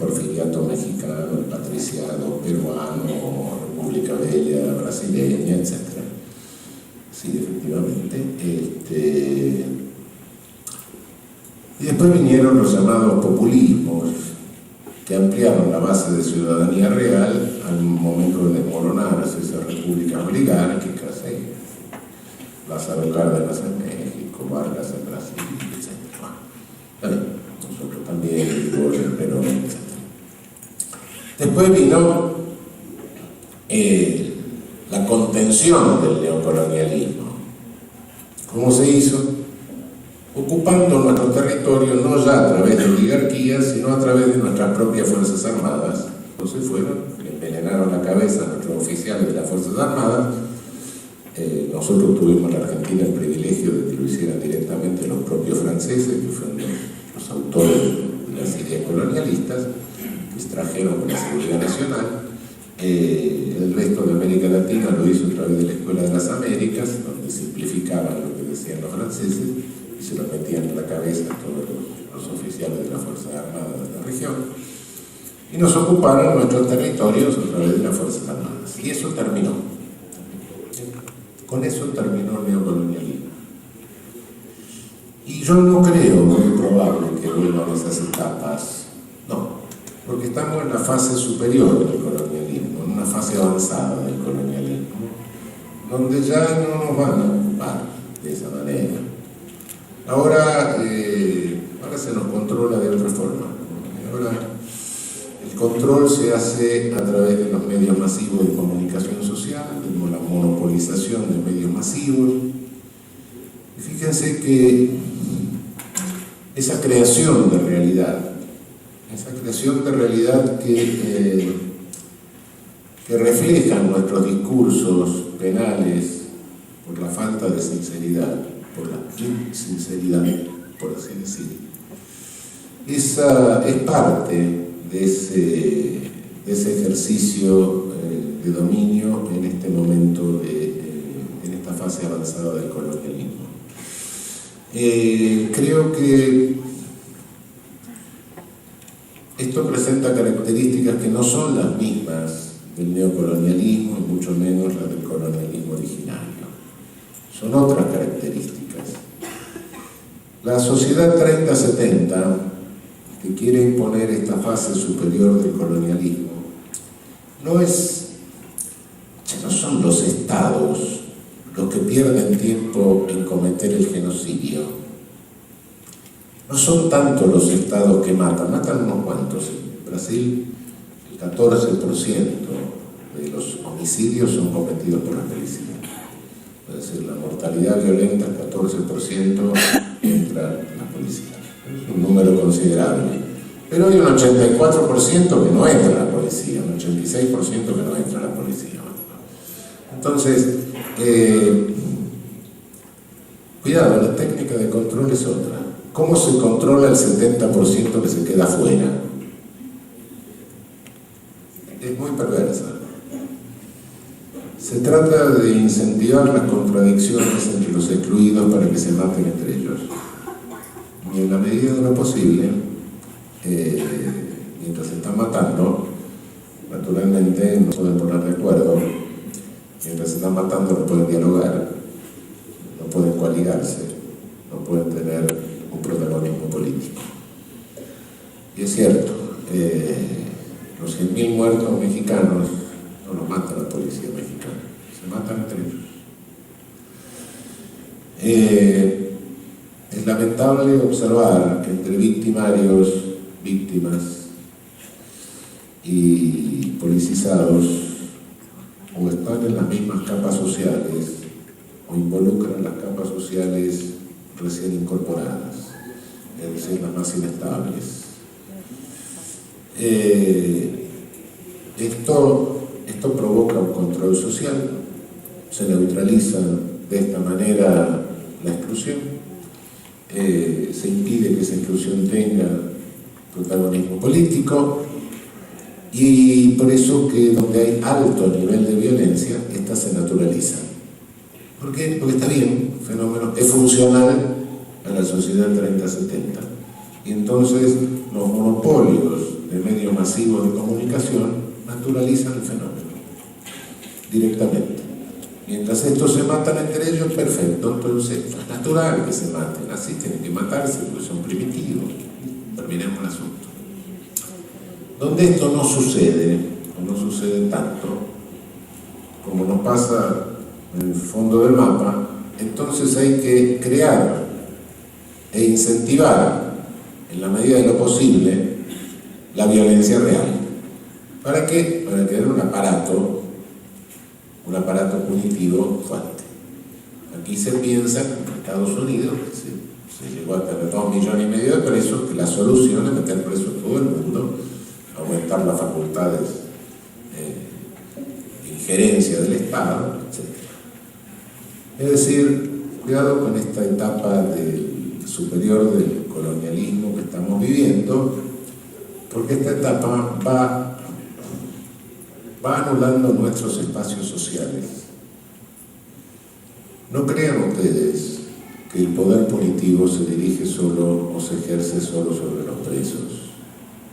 S1: porfiriato mexicano, el patriciado peruano, República Bella brasileña, etc. Sí, efectivamente. Y después vinieron los llamados populismos, que ampliaron la base de ciudadanía real al momento de desmoronarse esas repúblicas oligárquicas, Lázaro Cárdenas en México, Vargas en Brasil, etc. Nosotros también, Irigoyen, Perón, etc. Después vino la contención del neocolonialismo. ¿Cómo se hizo? Ocupando nuestros territorios no ya a través de oligarquías, sino a través de nuestras propias Fuerzas Armadas. Entonces le envenenaron la cabeza a nuestros oficiales de las Fuerzas Armadas. Nosotros tuvimos en la Argentina el privilegio de que lo hicieran directamente los propios franceses, que fueron los autores de las ideas colonialistas, que extrajeron con la seguridad nacional. El resto de América Latina lo hizo a través de la Escuela de las Américas, donde simplificaban lo que decían los franceses y se lo metían en la cabeza a todos los oficiales de las Fuerzas Armadas de la región. Y nos ocuparon nuestros territorios a través de las Fuerzas Armadas. Y eso terminó. Con eso terminó el neocolonialismo. Y yo no creo muy probable que vuelvan esas etapas. No, porque estamos en la fase superior del colonialismo, en una fase avanzada del colonialismo, donde ya no nos van a ocupar de esa manera. Ahora se nos controla de otra forma. Ahora el control se hace a través de los medios masivos de comunicación social, de la monopolización de medios masivos. Y fíjense que esa creación de realidad que reflejan nuestros discursos penales por la falta de sinceridad, por la insinceridad, por así decir. Esa es parte de ese ejercicio de dominio en este momento, en esta fase avanzada del colonialismo. Creo que esto presenta características que no son las mismas del neocolonialismo y mucho menos las del colonialismo originario. Son otras características. La sociedad 30-70, que quiere imponer esta fase superior del colonialismo, no son los estados los que pierden tiempo en cometer el genocidio. No son tanto los estados que matan unos cuantos. En Brasil, el 14% de los homicidios son cometidos por la policía. Es decir, la mortalidad violenta, el 14% entra la policía. Es un número considerable. Pero hay un 84% que no entra a la policía, un 86% que no entra a la policía. Entonces, cuidado, la técnica de control es otra. ¿Cómo se controla el 70% que se queda fuera? Es muy perversa. Se trata de incentivar las contradicciones entre los excluidos para que se maten entre ellos. Y en la medida de lo posible, mientras se están matando, naturalmente no pueden poner de acuerdo. Mientras se están matando no pueden dialogar, no pueden coaligarse, no pueden tener un protagonismo político. Y es cierto, los 100.000 muertos mexicanos no los mata la policía mexicana, se matan entre ellos. Es lamentable observar que entre victimarios, víctimas y policizados o están en las mismas capas sociales o involucran las capas sociales recién incorporadas, es decir, las más inestables. Esto provoca un control social, se neutraliza de esta manera la exclusión, se impide que esa exclusión tenga protagonismo político y por eso que donde hay alto nivel de violencia, esta se naturaliza. ¿Por qué? Porque está bien, el fenómeno es funcional a la sociedad 30-70 y entonces los monopolios de medios masivos de comunicación naturalizan el fenómeno directamente. Mientras estos se matan entre ellos, perfecto, entonces es natural que se maten, así tienen que matarse porque son primitivos. Terminemos el asunto. Donde esto no sucede, o no sucede tanto, como nos pasa en el fondo del mapa, entonces hay que crear e incentivar, en la medida de lo posible, la violencia real. ¿Para qué? Para tener un aparato punitivo fuerte. Aquí se piensa, en Estados Unidos, se llegó a tener 2,5 millones de presos, que la solución es meter preso a todo el mundo, aumentar las facultades de injerencia del Estado, etc. Es decir, cuidado con esta etapa superior del colonialismo que estamos viviendo, porque esta etapa va anulando nuestros espacios sociales. No crean ustedes que el poder punitivo se dirige solo o se ejerce solo sobre los presos.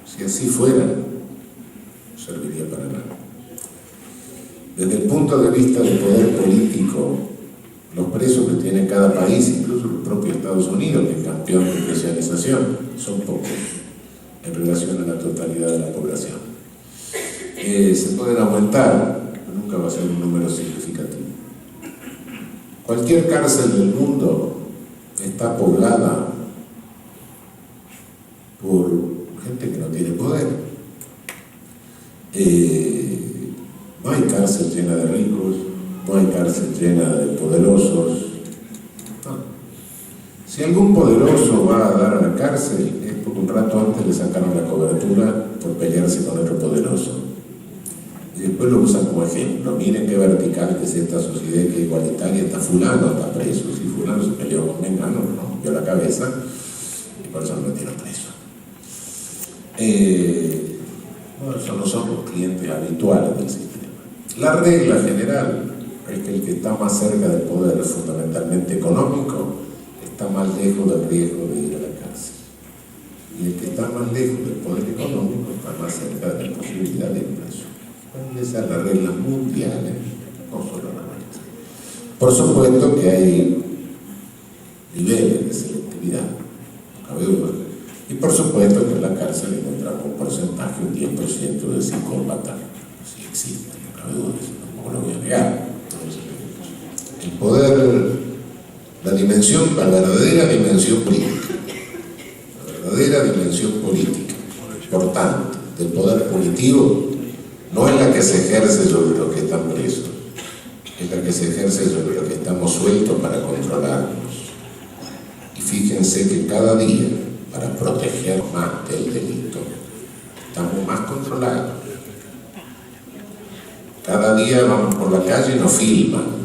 S1: Si así fuera, no serviría para nada. Desde el punto de vista del poder político, los presos que tiene cada país, incluso el propio Estados Unidos, que es campeón de especialización, son pocos en relación a la totalidad de la población. Se pueden aumentar, pero nunca va a ser un número significativo. Cualquier cárcel del mundo está poblada por gente que no tiene poder. No hay cárcel llena de ricos, no hay cárcel llena de poderosos. No. Si algún poderoso va a dar a la cárcel, es porque un rato antes le sacaron la cobertura por pelearse con otro poderoso. Y después lo usan como ejemplo. Miren qué vertical que es esta sociedad, que igualitaria, está fulano, está preso. Si fulano se peleó con Mengano, no rompió la cabeza y por eso lo metieron preso. Bueno, eso no somos clientes habituales del sistema. La regla general es que el que está más cerca del poder, fundamentalmente económico, está más lejos del riesgo de ir a la cárcel. Y el que está más lejos del poder económico está más cerca de la posibilidad de ir preso. Esas son las reglas mundiales, no solo la nuestra. Por supuesto que hay niveles de selectividad, no cabe duda. Y por supuesto que en la cárcel encontramos un porcentaje, un 10% de psicópatas. Sí existe, no cabe duda, eso tampoco lo voy a negar. El poder, la verdadera dimensión política, importante del poder punitivo, no es la que se ejerce sobre los que están presos, es la que se ejerce sobre los que estamos sueltos para controlarnos. Y fíjense que cada día, para proteger más del delito, estamos más controlados. Cada día vamos por la calle y nos filman,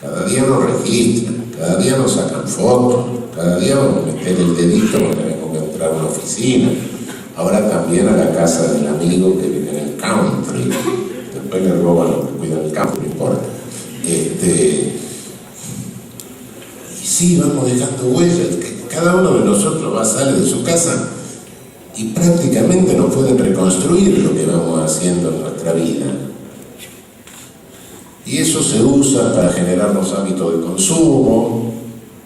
S1: cada día nos registran, cada día nos sacan fotos, cada día vamos a meter el dedito cuando tenemos que entrar a una oficina. Ahora también a la casa del amigo que vive en el country, después le roban lo que cuida el campo, no importa. Y sí, vamos dejando huellas, que cada uno de nosotros sale de su casa y prácticamente no pueden reconstruir lo que vamos haciendo en nuestra vida. Y eso se usa para generar los hábitos de consumo.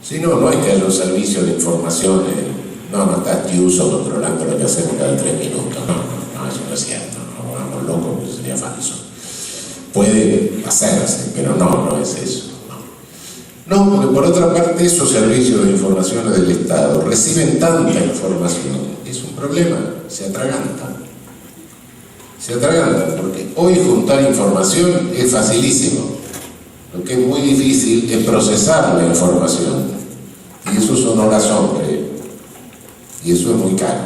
S1: Si no, no hay que haya un servicio de información. No está Tiuso controlando lo que hacemos cada 3 minutos. No, eso no es cierto. No vamos locos, porque sería falso. Puede hacerse, pero no es eso. No, porque por otra parte esos servicios de información del Estado reciben tanta información, es un problema, se atragantan. Se atragantan, porque hoy juntar información es facilísimo. Lo que es muy difícil es procesar la información. Y eso son horas hombre. Y eso es muy caro.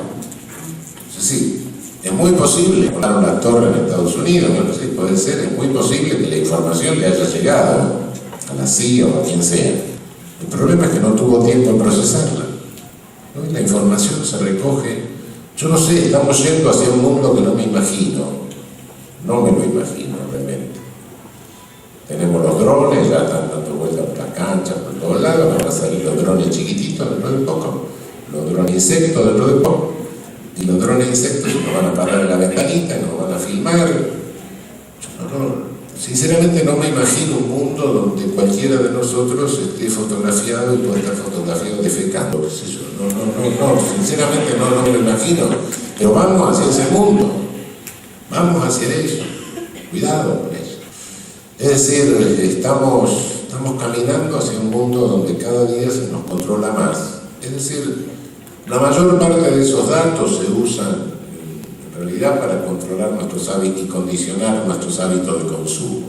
S1: Entonces, sí, es muy posible poner una torre en Estados Unidos, bueno, sí, puede ser, es muy posible que la información le haya llegado a la CIA o a quien sea. El problema es que no tuvo tiempo en procesarla. ¿No? La información se recoge. Yo no sé, estamos yendo hacia un mundo que no me imagino. No me lo imagino realmente. Tenemos los drones, ya están dando vueltas por las canchas, por todos lados, van a salir los drones chiquititos dentro de poco, los drones insectos dentro de poco. Y los drones insectos nos van a parar en la ventanita, nos van a filmar. Sinceramente no me imagino un mundo donde cualquiera de nosotros esté fotografiado y pueda estar fotografiado defecando. Sinceramente no me lo imagino. Pero vamos hacia ese mundo, vamos hacia eso. Cuidado con eso. Es decir, estamos caminando hacia un mundo donde cada día se nos controla más. Es decir, la mayor parte de esos datos se usan en realidad para controlar nuestros hábitos y condicionar nuestros hábitos de consumo.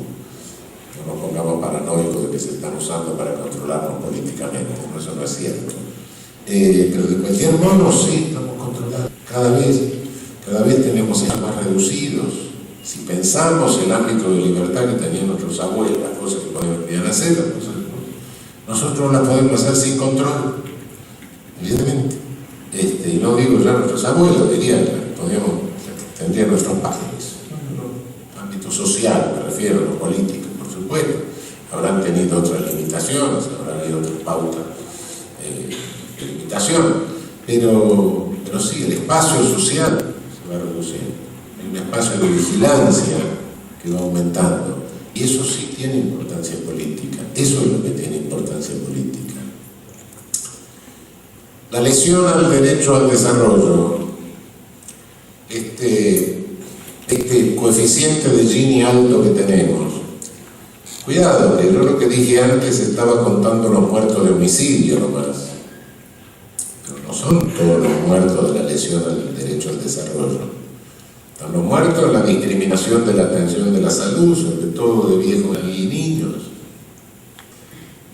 S1: No nos pongamos paranoicos de que se están usando para controlarnos políticamente, no, eso no es cierto. Pero de cualquier modo sí estamos controlados. Cada vez tenemos más reducidos. Si pensamos el ámbito de libertad que tenían nuestros abuelos, las cosas que podían hacer, nosotros las podemos hacer sin control, evidentemente. Y no digo ya nuestros abuelos, tendrían nuestros padres. Ámbito social, me refiero, los políticos, por supuesto. Habrán tenido otras limitaciones, habrán habido otras pautas de limitación, pero sí, el espacio social se va reduciendo. Hay un espacio de vigilancia que va aumentando. Y eso sí tiene importancia política. Eso es lo que tiene importancia política. La lesión al derecho al desarrollo, este coeficiente de Gini alto que tenemos. Cuidado, que yo lo que dije antes estaba contando los muertos de homicidio nomás. Pero no son todos los muertos de la lesión al derecho al desarrollo. Están los muertos en la discriminación de la atención de la salud, sobre todo de viejos y niños.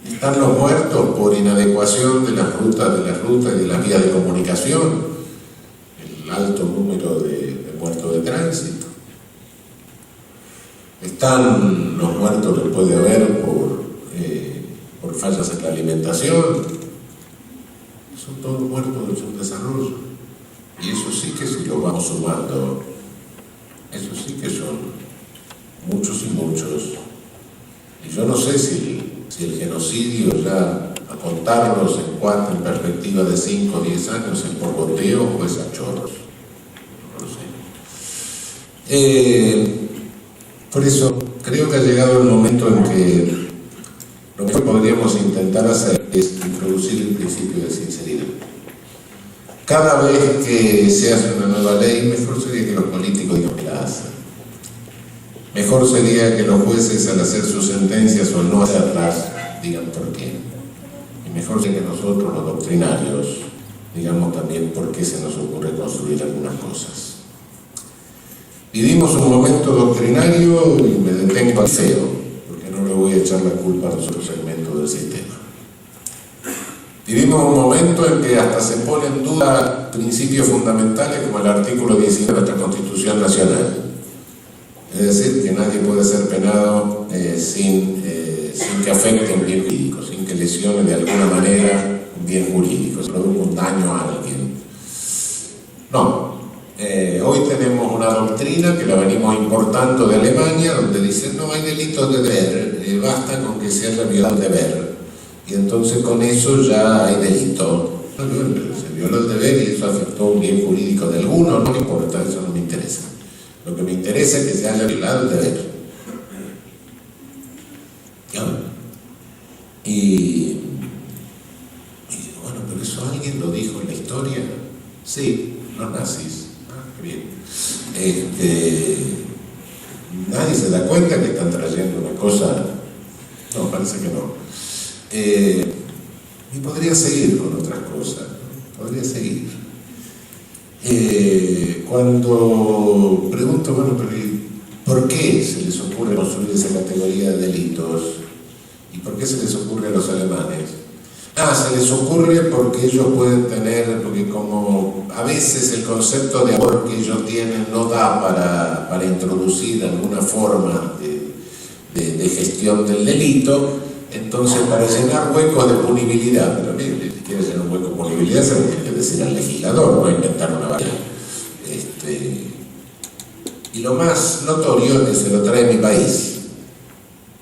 S1: Están los muertos por inadecuación de las rutas y de las vías de comunicación, el alto número de muertos de tránsito. Están los muertos que puede haber por fallas en la alimentación. Son todos muertos del subdesarrollo. Y eso sí que si lo vamos sumando, eso sí que son muchos y muchos. Y yo no sé si el genocidio ya, a contarlos en perspectiva de 5 o 10 años, es por goteo o es a chorros. No lo sé. Por eso creo que ha llegado el momento en que lo que podríamos intentar hacer es introducir el principio de sinceridad. Cada vez que se hace una nueva ley, mejor sería que los políticos digan que la hacen. Mejor sería que los jueces, al hacer sus sentencias o no hacia atrás, digan por qué. Y mejor sería que nosotros, los doctrinarios, digamos también por qué se nos ocurre construir algunas cosas. Vivimos un momento doctrinario y me detengo al feo, porque no le voy a echar la culpa a los otros segmentos del sistema. Vivimos un momento en que hasta se ponen en duda principios fundamentales como el artículo 19 de nuestra Constitución Nacional. Es decir, que nadie puede ser penado sin que afecte un bien jurídico, sin que lesione de alguna manera un bien jurídico, se produzca un daño a alguien. No. Hoy tenemos una doctrina que la venimos importando de Alemania, donde dice no hay delitos de deber, basta con que se haya violado el deber. Y entonces con eso ya hay delito. Se violó el deber y eso afectó un bien jurídico de alguno, no me importa, eso no me interesa. Lo que me interesa es que se haya violado el deber. Y bueno, pero eso alguien lo dijo en la historia. Sí, los nazis. Bien. Nadie se da cuenta que están trayendo una cosa. No, parece que no. Y podría seguir con otras cosas, ¿no? Podría seguir. Cuando pregunto, bueno, pero ¿por qué se les ocurre construir esa categoría de delitos? ¿Y por qué se les ocurre a los alemanes? Se les ocurre porque ellos pueden tener, porque como a veces el concepto de amor que ellos tienen no da para introducir alguna forma de gestión del delito, entonces para llenar huecos de punibilidad, pero mire, si quiere llenar un hueco de punibilidad se lo tiene que decir al legislador, no inventar una variable. Y lo más notorio es que se lo trae mi país.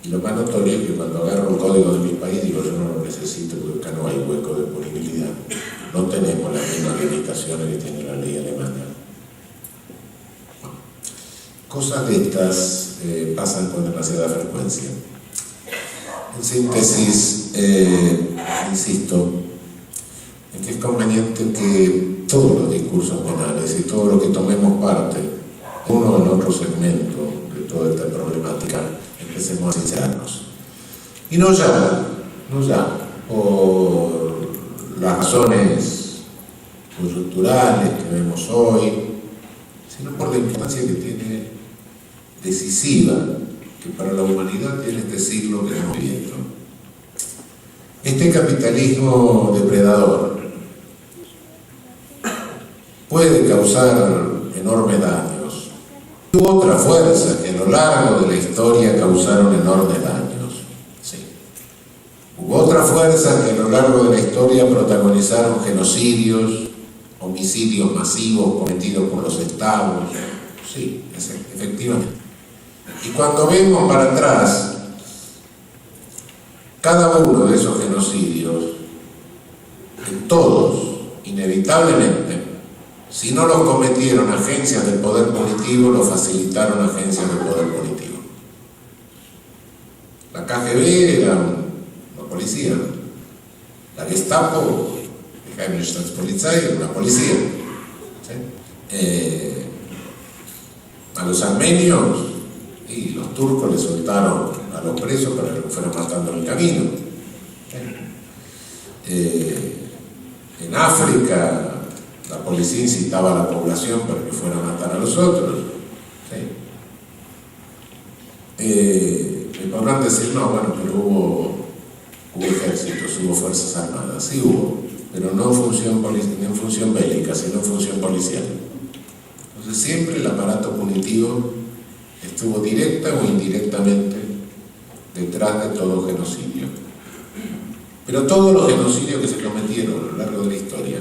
S1: Y lo más notorio es que cuando agarro el código de mi país digo yo no lo necesito porque acá no hay hueco de punibilidad. No tenemos las mismas limitaciones que tiene la ley alemana. cosas de estas pasan con demasiada frecuencia. En síntesis, insisto en que es conveniente que todos los discursos penales y todo lo que tomemos parte, uno en otro segmento de toda esta problemática, empecemos a sincerarnos. Y no ya por las razones coyunturales que vemos hoy, sino por la importancia que tiene decisiva, que para la humanidad tiene este siglo que estamos viviendo. Este capitalismo depredador puede causar enormes daños. Hubo otras fuerzas que a lo largo de la historia causaron enormes daños. Sí. Hubo otras fuerzas que a lo largo de la historia protagonizaron genocidios, homicidios masivos cometidos por los estados. Sí, efectivamente. Y cuando vemos para atrás, cada uno de esos genocidios, todos, inevitablemente, si no los cometieron agencias del poder punitivo, los facilitaron agencias del poder punitivo. La KGB era una policía, la Gestapo, die Geheime Staatspolizei, era una policía. ¿Sí? A los armenios y los turcos les soltaron a los presos para que los fueran matando en el camino. En África, la policía incitaba a la población para que fuera a matar a los otros. ¿Sí? Me podrán decir, no, bueno, pero hubo ejércitos, hubo fuerzas armadas. Sí hubo, pero no en función bélica, sino en función policial. Entonces siempre el aparato punitivo estuvo directa o indirectamente detrás de todo genocidio. Pero todos los genocidios que se cometieron a lo largo de la historia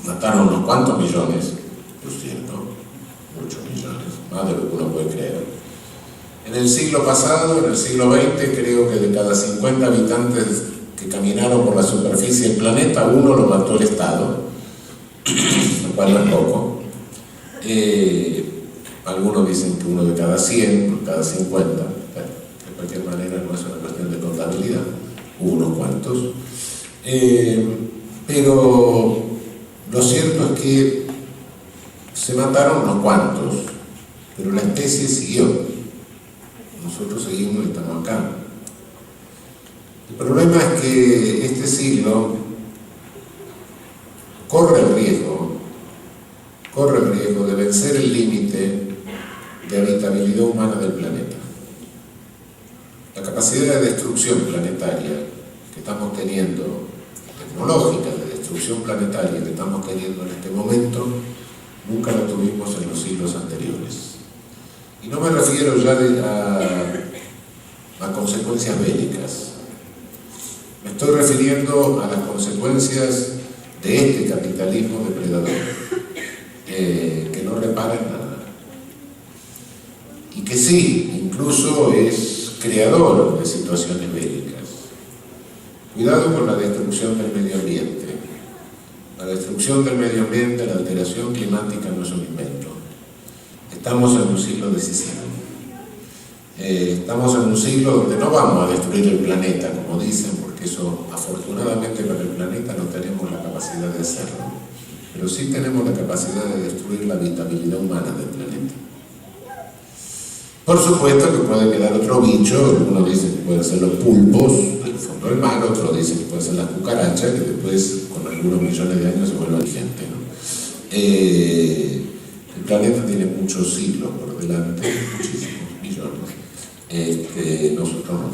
S1: mataron unos cuantos millones, por cierto, muchos millones, más de lo que uno puede creer. En el siglo pasado, en el siglo XX, creo que de cada 50 habitantes que caminaron por la superficie del planeta, uno lo mató el Estado, lo cual no es poco. Algunos dicen que uno de cada 100, cada 50, de cualquier manera no es una cuestión de contabilidad, hubo unos cuantos. Pero lo cierto es que se mataron unos cuantos, pero la especie siguió. Nosotros seguimos y estamos acá. El problema es que este siglo corre el riesgo de vencer el límite de habitabilidad humana del planeta. La capacidad de destrucción planetaria que estamos teniendo, tecnológica de destrucción planetaria que estamos teniendo en este momento, nunca la tuvimos en los siglos anteriores. Y no me refiero ya a consecuencias bélicas. Me estoy refiriendo a las consecuencias de este capitalismo depredador, que no repara en nada. Y que sí, incluso es creador de situaciones bélicas. Cuidado con la destrucción del medio ambiente. La destrucción del medio ambiente, la alteración climática no es un invento. Estamos en un siglo XVII. Estamos en un siglo donde no vamos a destruir el planeta, como dicen, porque eso, afortunadamente para el planeta, no tenemos la capacidad de hacerlo. Pero sí tenemos la capacidad de destruir la habitabilidad humana del planeta. Por supuesto que puede quedar otro bicho, algunos dicen que pueden ser los pulpos del fondo del mar, otros dicen que pueden ser las cucarachas, que después, con algunos millones de años, se vuelven vigentes, ¿no? El planeta tiene muchos siglos por delante, muchísimos millones. Nosotros no.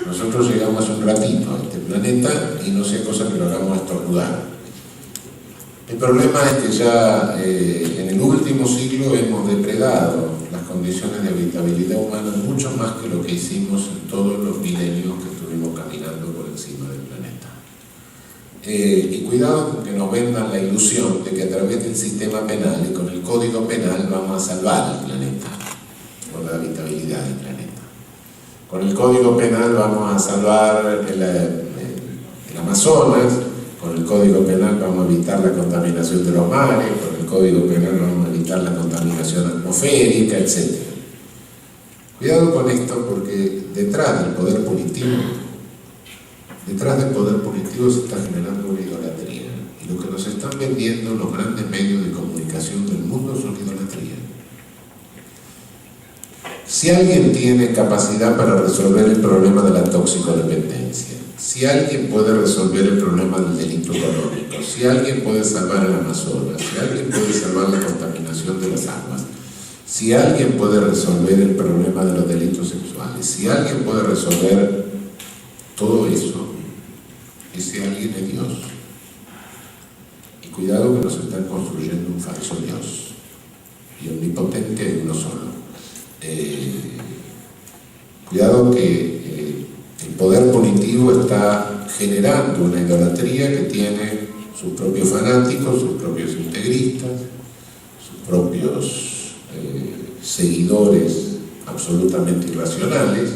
S1: Nosotros llegamos hace un ratito a este planeta y no sea cosa que lo hagamos estornudar. El problema es que ya en el último siglo hemos depredado las condiciones de habitabilidad humana mucho más que lo que hicimos en todos los milenios que estuvimos caminando por encima del planeta. Y cuidado con que nos vendan la ilusión de que a través del sistema penal y con el código penal vamos a salvar el planeta, con la habitabilidad del planeta. Con el código penal vamos a salvar el Amazonas, con el código penal vamos a evitar la contaminación de los mares, con el código penal vamos a evitar evitar la contaminación atmosférica, etc. Cuidado con esto, porque detrás del poder punitivo se está generando una idolatría. Y lo que nos están vendiendo los grandes medios de comunicación del mundo son idolatría. Si alguien tiene capacidad para resolver el problema de la toxicodependencia, si alguien puede resolver el problema del delito económico, si alguien puede salvar el Amazonas, si alguien puede salvar la contaminación de las aguas, si alguien puede resolver el problema de los delitos sexuales, si alguien puede resolver todo eso, ese alguien es Dios. Y cuidado que nos están construyendo un falso Dios. Y omnipotente es uno solo. Cuidado que el poder punitivo está generando una idolatría que tiene sus propios fanáticos, sus propios integristas, sus propios seguidores absolutamente irracionales.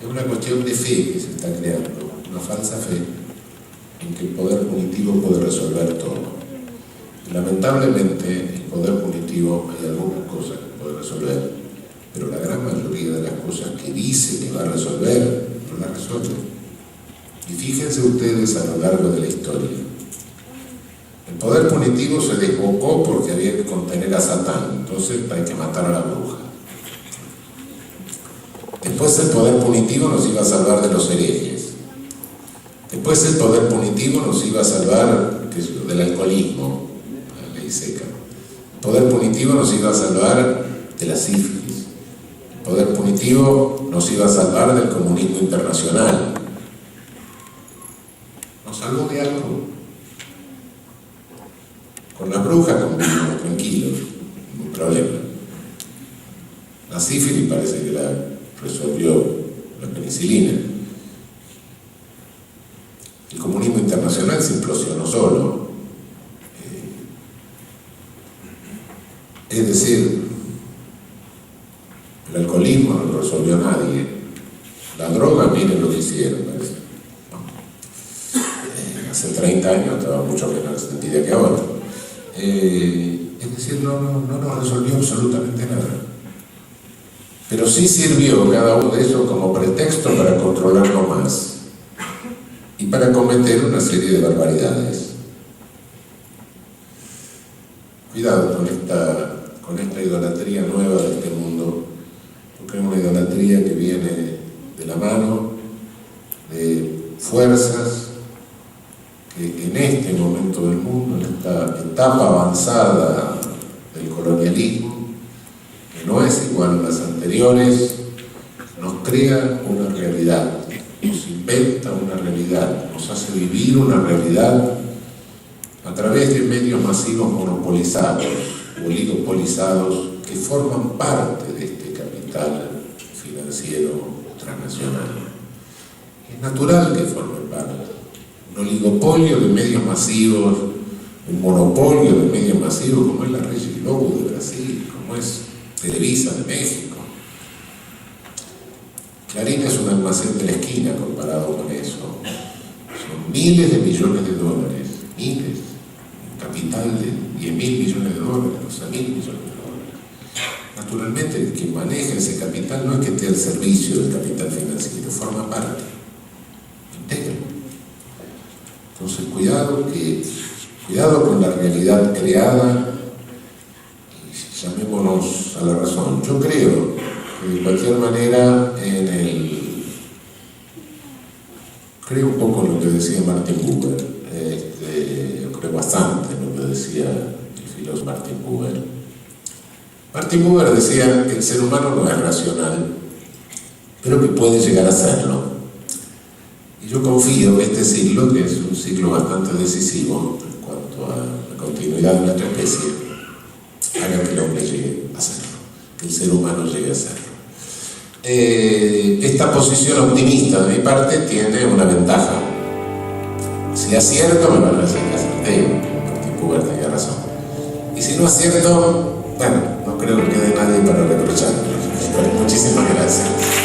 S1: Es una cuestión de fe que se está creando, una falsa fe en que el poder punitivo puede resolver todo. Y lamentablemente el poder punitivo hay algunas cosas que puede resolver, pero la gran mayoría de las cosas que dice que va a resolver no las resuelve. Y fíjense ustedes a lo largo de la historia, el poder punitivo se desbocó porque había que contener a Satán, entonces hay que matar a la bruja. Después el poder punitivo nos iba a salvar de los herejes. Después el poder punitivo nos iba a salvar del alcoholismo, la ley seca. El poder punitivo nos iba a salvar de la sífilis. El poder punitivo nos iba a salvar del comunismo internacional. ¿Nos salvó de algo? Con las brujas convivimos tranquilos, ningún problema. La sífilis parece que la resolvió la penicilina. El comunismo internacional se implosionó solo. Es decir, el alcoholismo no lo resolvió nadie. La droga, miren lo que hicieron, parece. Hace 30 años estaba mucho menos extendida que ahora. Es decir, no resolvió absolutamente nada. Pero sí sirvió cada uno de esos como pretexto para controlarlo más y para cometer una serie de barbaridades. Cuidado con esta idolatría nueva de este mundo, porque es una idolatría que viene de la mano de fuerzas que en este momento del mundo, en esta etapa avanzada del colonialismo, que no es igual a las anteriores, nos crea una realidad, nos inventa una realidad, nos hace vivir una realidad a través de medios masivos monopolizados o oligopolizados que forman parte de este capital financiero transnacional. Es natural que formen parte. Un oligopolio de medios masivos, un monopolio de medios masivos como es la Rede Globo de Brasil, como es Televisa de México. Clarín es un almacén de la esquina comparado con eso. Son miles de millones de dólares, miles, un capital de 10.000 millones de dólares, 12.000 millones de dólares. Naturalmente, el que maneja ese capital no es que esté al servicio del capital financiero, forma parte, integra. Entonces, cuidado con la realidad creada, llamémonos a la razón. Yo creo que de cualquier manera creo un poco en lo que decía Martin Buber, yo creo bastante en lo que decía el filósofo Martin Buber. Martin Buber decía que el ser humano no es racional, pero que puede llegar a serlo. Y yo confío que este siglo, que es un siglo bastante decisivo en cuanto a la continuidad de nuestra especie, haga que el hombre llegue a serlo, que el ser humano llegue a serlo. Esta posición optimista de mi parte tiene una ventaja. Si acierto, me van a decir que acerté, Martin Buber tenía razón. Y si no acierto, bueno, no creo que quede nadie para reprocharme. Muchísimas gracias.